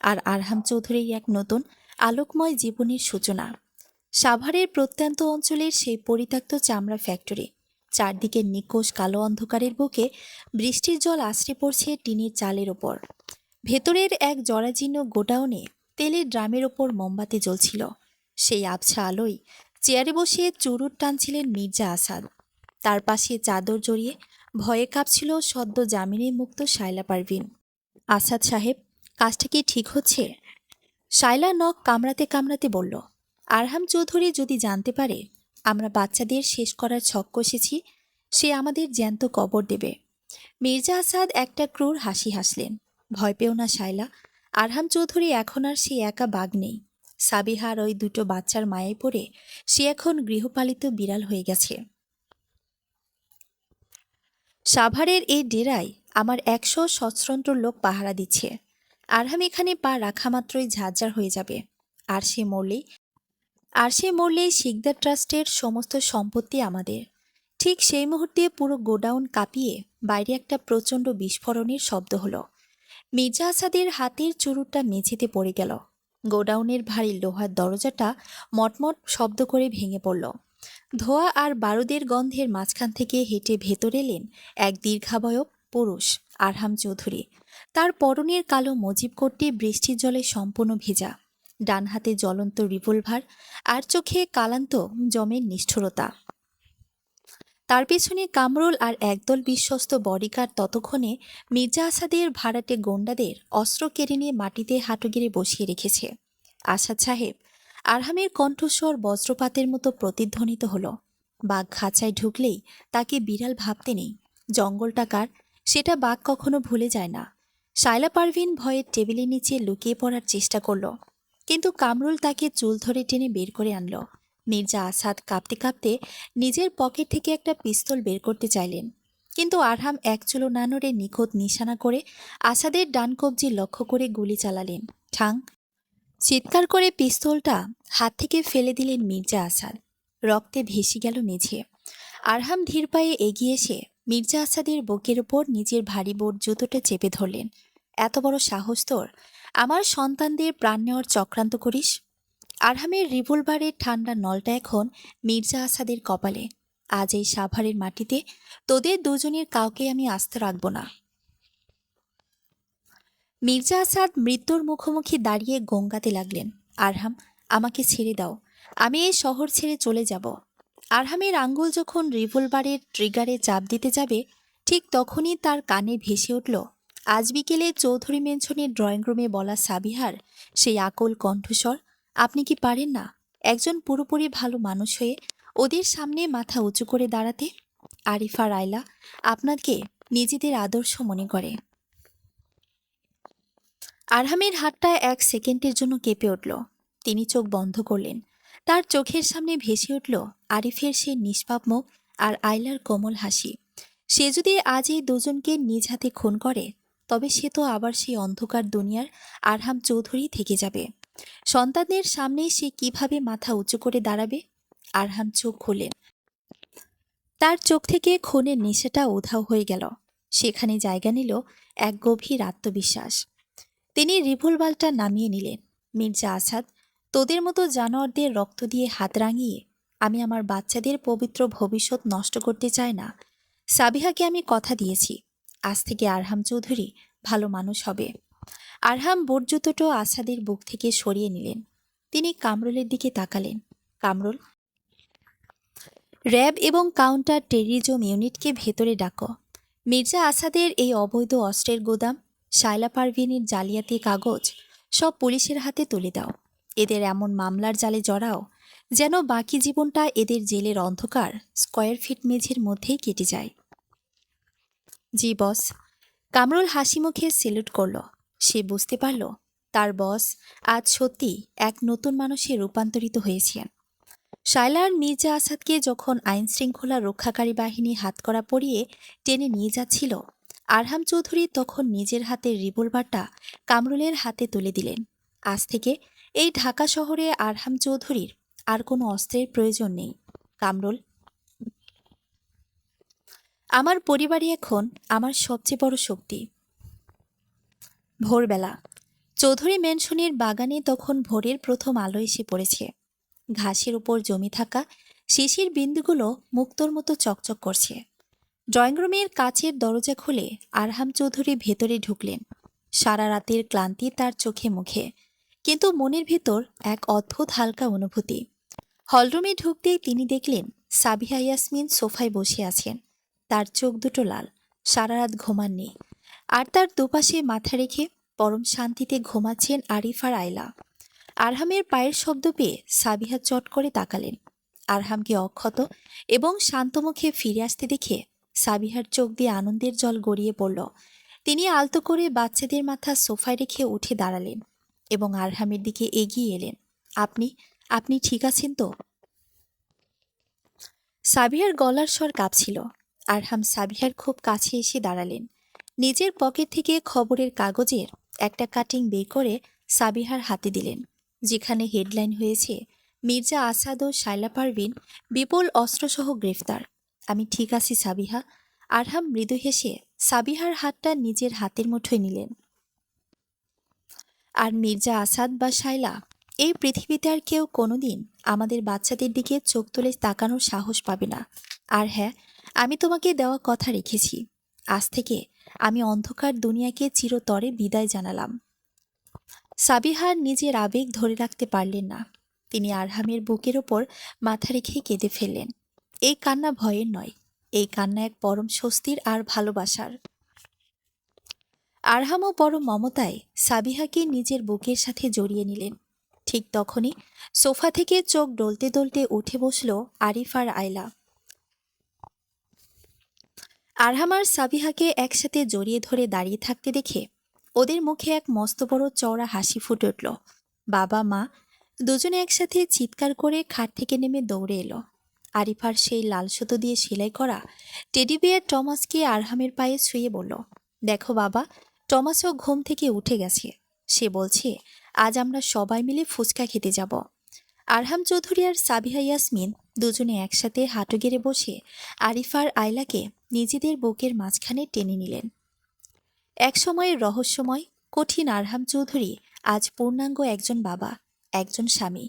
আর আরহাম চৌধুরীর এক নতুন আলোকময় জীবনের সূচনা। সাভারের প্রত্যন্ত অঞ্চলের সেই পরিত্যক্ত চামড়া ফ্যাক্টরি, চারদিকে নিকোষ কালো অন্ধকারের বুকে বৃষ্টির জল আছড়ে পড়ছে টিনের চালের ওপর। ভেতরের এক জরাজীর্ণ গোডাউনে তেলের ড্রামের ওপর মোমবাতি জ্বলছিল। সেই আবছা আলোয় চেয়ারে বসে চুরুট টানছিলেন মির্জা আসাদ। তার পাশে চাদর জড়িয়ে ভয়ে কাঁপছিল সদ্য জামিনে মুক্ত শায়লা পারভিন। আসাদ সাহেব, কাজটা কি ঠিক হচ্ছে? শায়লা নখ কামড়াতে কামড়াতে বলল, আরহাম চৌধুরী যদি জানতে পারে আমরা বাচ্চাদের শেষ করার ছক কষেছি, সে আমাদের জ্যান্ত কবর দেবে। মির্জা আসাদ একটা ক্রূর হাসি হাসলেন। ভয় পেও না শায়লা, আরহাম চৌধুরী এখন আর সে একা বাঘ নেই। সাবিহার ওই দুটো বাচ্চার মায়ায় পড়ে সে এখন গৃহপালিত বিড়াল হয়ে গেছে। সাভারের এই ডেরায় আমার 100 সশ্রন্ত্র লোক পাহারা দিচ্ছে। আরহাম এখানে পা রাখা মাত্রই ঝাঁঝার হয়ে যাবে। আর সে মরলেই শিকদার ট্রাস্টের সমস্ত সম্পত্তি আমাদের। ঠিক সেই মুহূর্তে পুরো গোডাউন কাঁপিয়ে বাইরে একটা প্রচণ্ড বিস্ফোরণের শব্দ হলো। মির্জা আসাদের হাতের চুরুটটা মেঝেতে পড়ে গেল। গোডাউনের ভারী লোহার দরজাটা মটমট শব্দ করে ভেঙে পড়ল। ধোঁয়া আর বারুদের গন্ধের মাঝখান থেকে হেঁটে ভেতর এলেন এক দীর্ঘাবয়ব পুরুষ, আরহাম চৌধুরী। তার পরনের কালো মুজিব কোটটি বৃষ্টির জলে সম্পূর্ণ ভেজা, ডান হাতে জ্বলন্ত রিভলভার, আর চোখে কালান্ত জমের নিষ্ঠুরতা। তার পেছনে কামরুল আর একদল বিশ্বস্ত বডিগার্ড ততক্ষণে মির্জা আসাদের ভাড়াটে গোন্ডাদের অস্ত্র কেড়ে নিয়ে মাটিতে হাঁটু গেড়ে বসিয়ে রেখেছে। আসাদ সাহেব, আরহামের কণ্ঠস্বর বজ্রপাতের মতো প্রতিধ্বনিত হল। বাঘ খাঁচায় ঢুকলেই তাকে বিড়াল ভাবতে নেই। জঙ্গলটা কার সেটা বাঘ কখনো ভুলে যায় না। শায়লা পারভিন ভয়ে টেবিলের নিচে লুকিয়ে পড়ার চেষ্টা করল, কিন্তু কামরুল তাকে চুল ধরে টেনে বের করে আনল। মির্জা আসাদ কাঁপতে কাঁপতে নিজের পকেট থেকে একটা পিস্তল বের করতে চাইলেন, কিন্তু আরহাম এক চুলো না নড়ে নিখুঁত নিশানা করে আসাদের ডান কবজি লক্ষ্য করে গুলি চালালেন। ঠাং! চিৎকার করে পিস্তলটা হাত থেকে ফেলে দিলেন মির্জা আসাদ। রক্তে ভেসে গেল মেঝে। আরহাম ধীর পায়ে এগিয়ে এসে মির্জা আসাদের বুকের ওপর নিজের ভারী বোট জুতোটা চেপে ধরলেন। এত বড় সাহস তোর, আমার সন্তানদের প্রাণ নেওয়ার চক্রান্ত করিস? আরহামের রিভলভারের ঠান্ডা নলটা এখন মির্জা আসাদের কপালে। আজ এই সাভারের মাটিতে তোদের দুজনের কাউকে আমি আস্তে রাখব না। মির্জা আসাদ মৃত্যুর মুখোমুখি দাঁড়িয়ে গঙ্গাতে লাগলেন। আরহাম, আমাকে ছেড়ে দাও, আমি এই শহর ছেড়ে চলে যাব। আরহামের আঙ্গুল যখন রিভলভারের ট্রিগারে চাপ দিতে যাবে, ঠিক তখনই তার কানে ভেসে উঠল আজ বিকেলে চৌধুরী মেনশনের ড্রয়িং রুমে বলা সাবিহার সেই আকল কণ্ঠস্বর, আপনি কি পারেন না একজন পুরোপুরি ভালো মানুষ হয়ে ওদের সামনে মাথা উঁচু করে দাঁড়াতে? আরিফা রায়লা আপনাকে নিজেদের আদর্শ মনে করে। আরহামের হাতটা 1 সেকেন্ডের জন্য কেঁপে উঠল। তিনি চোখ বন্ধ করলেন। তার চোখের সামনে ভেসে উঠল আরিফের সেই নিষ্পাপ মুখ আর আয়লার কোমল হাসি। সে যদি আজ এই দুজনকে নিজ হাতে খুন করে, তবে সে তো আবার সেই অন্ধকার দুনিয়ার আরহাম চৌধুরী থেকে যাবে। সন্তানদের সামনে সে কিভাবে মাথা উঁচু করে দাঁড়াবে? আরহাম চোখ খুললেন। তার চোখ থেকে খুনের নেশাটা উধাও হয়ে গেল। সেখানে জায়গা নিল এক গভীর আত্মবিশ্বাস। তিনি রিভলভারটা নামিয়ে নিলেন। মির্জা আসাদ, তোদের মতো জানোয়ারদের রক্ত দিয়ে হাত রাঙিয়ে আমি আমার বাচ্চাদের পবিত্র ভবিষ্যৎ নষ্ট করতে চাই না। সাবিহাকে আমি কথা দিয়েছি, আজ থেকে আরহাম চৌধুরী ভালো মানুষ হবে। আরহাম বুটজুতোটো আসাদের বুক থেকে সরিয়ে নিলেন। তিনি কামরুলের দিকে তাকালেন। কামরুল, র্যাব এবং কাউন্টার টেররিজম ইউনিটকে ভেতরে ডাকো। মির্জা আসাদের এই অবৈধ অস্ত্রের গোদাম, শায়লা পারভিনের জালিয়াতি কাগজ সব পুলিশের হাতে তুলে দাও। এদের এমন মামলার জালে জড়াও যেন বাকি জীবনটা এদের জেলের অন্ধকার স্কয়ার ফিট মেঝের মধ্যেই কেটে যায়। জি বস। কামরুল হাসি মুখে সেলুট করল। সে বুঝতে পারল তার বস আজ সত্যি এক নতুন মানুষে রূপান্তরিত হয়েছেন। শায়লা আর মির্জা আসাদকে যখন আইন শৃঙ্খলা রক্ষাকারী বাহিনী হাতকড়া পরিয়ে টেনে নিয়ে যাচ্ছিল, আরহাম চৌধুরী তখন নিজের হাতের রিভলভারটা কামরুলের হাতে তুলে দিলেন। আজ থেকে এই ঢাকা শহরে আরহাম চৌধুরীর আর কোনো অস্ত্রের প্রয়োজন নেই। কামরুল, আমার পরিবারই এখন আমার সবচেয়ে বড় শক্তি। ভোরবেলা চৌধুরী ম্যানশনের বাগানে তখন ভোরের প্রথম আলো এসে পড়েছে। ঘাসের উপর জমে থাকা শিশির বিন্দুগুলো মুক্তোর মতো চকচক করছে। ড্রয়িং রুমের কাচের দরজা খুলে আরহাম চৌধুরী ভেতরে ঢুকলেন। সারা রাতের ক্লান্তি তার চোখে মুখে, কিন্তু মনের ভেতর এক অদ্ভুত হালকা অনুভূতি। হলরুমে ঢুকতেই তিনি দেখলেন সাবিহা ইয়াসমিন সোফায় বসে আছেন। তার চোখ দুটো লাল, সারা রাত ঘুমাননি। আর তার দুপাশে মাথা রেখে পরম শান্তিতে ঘুমাচ্ছেন আরিফ আর আয়লা। আরহামের পায়ের শব্দ পেয়ে সাবিহা চট করে তাকালেন। আরহামকে অক্ষত এবং শান্তমুখে ফিরে আসতে দেখে সাবিহার চোখ দিয়ে আনন্দের জল গড়িয়ে পড়ল। তিনি আলতো করে বাচ্চাদের মাথা সোফায় রেখে উঠে দাঁড়ালেন এবং আরহামের দিকে এগিয়ে এলেন। আপনি আপনি ঠিক আছেন তো? সাবিহার গলার স্বর কাঁপছিল। আরহাম সাবিহার খুব কাছে এসে দাঁড়ালেন। নিজের পকেট থেকে খবরের কাগজের একটা কাটিং বের করে সাবিহার হাতে দিলেন, যেখানে হেডলাইন হয়েছে মির্জা আসাদ ও শায়লা পারভিন বিপুল অস্ত্রসহ গ্রেফতার। আমি ঠিক আছি সাবিহা। আরহাম মৃদু হেসে সাবিহার হাতটা নিজের হাতের মুঠোয় নিলেন। আর মির্জা আসাদ বা শায়লা, এই পৃথিবীতে আর কেউ কোনোদিন আমাদের বাচ্চাদের দিকে চোখ তুলে তাকানোর সাহস পাবে না। আর হ্যাঁ, আমি তোমাকে দেওয়া কথা রেখেছি। আজ থেকে আমি অন্ধকার দুনিয়াকে চিরতরে বিদায় জানালাম। সাবিহার নিজের আবেগ ধরে রাখতে পারলেন না। তিনি আরহামের বুকের ওপর মাথা রেখে কেঁদে ফেললেন। এই কান্না ভয়ের নয়, এই কান্না এক পরম স্বস্তির আর ভালোবাসার। আরহামও বড় মমতায় সাবিহাকে নিজের বুকের সাথে জড়িয়ে নিলেন। ঠিক তখনই সোফা থেকে চোখ ডলতে ডলতে উঠে বসল আরিফ আর আয়লা। আরহাম আর সাবিহাকে একসাথে জড়িয়ে ধরে দাঁড়িয়ে থাকতে দেখে ওদের মুখে এক মস্ত বড় চওড়া হাসি ফুটে উঠল। বাবা মা দুজনে একসাথে চিৎকার করে খাট থেকে নেমে দৌড়ে এলো। আরিফার সেই লাল সুতো দিয়ে সেলাই করা টেডি বিয়ার টমাসকে আরহামের পায়ে শুয়ে বলল, দেখো বাবা, টমাসও ঘুম থেকে উঠে গেছে। সে বলছে আজ আমরা সবাই মিলে ফুচকা খেতে যাব। আরহাম চৌধুরী আর সাবিহা ইয়াসমিন দুজনে একসাথে হাঁটু গেড়ে বসে আরিফার আয়লাকে নিজেদের বুকের মাঝখানে টেনে নিলেন। এক সময়ের রহস্যময় কঠিন আরহাম চৌধুরী আজ পূর্ণাঙ্গ একজন বাবা, একজন স্বামী।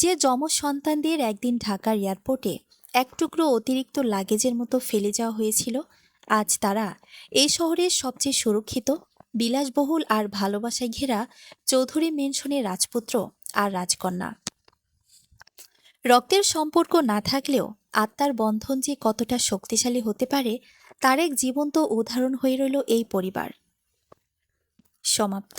যে যমজ সন্তানদের একদিন ঢাকার এয়ারপোর্টে এক টুকরো অতিরিক্ত লাগেজের মতো ফেলে যাওয়া হয়েছিল, আজ তারা এই শহরের সবচেয়ে সুরক্ষিত, বিলাসবহুল আর ভালোবাসায় ঘেরা চৌধুরী মেনশনের রাজপুত্র আর রাজকন্যা। রক্তের সম্পর্ক না থাকলেও আত্মার বন্ধন যে কতটা শক্তিশালী হতে পারে তার এক জীবন্ত উদাহরণ হয়ে রইল এই পরিবার। সমাপ্ত।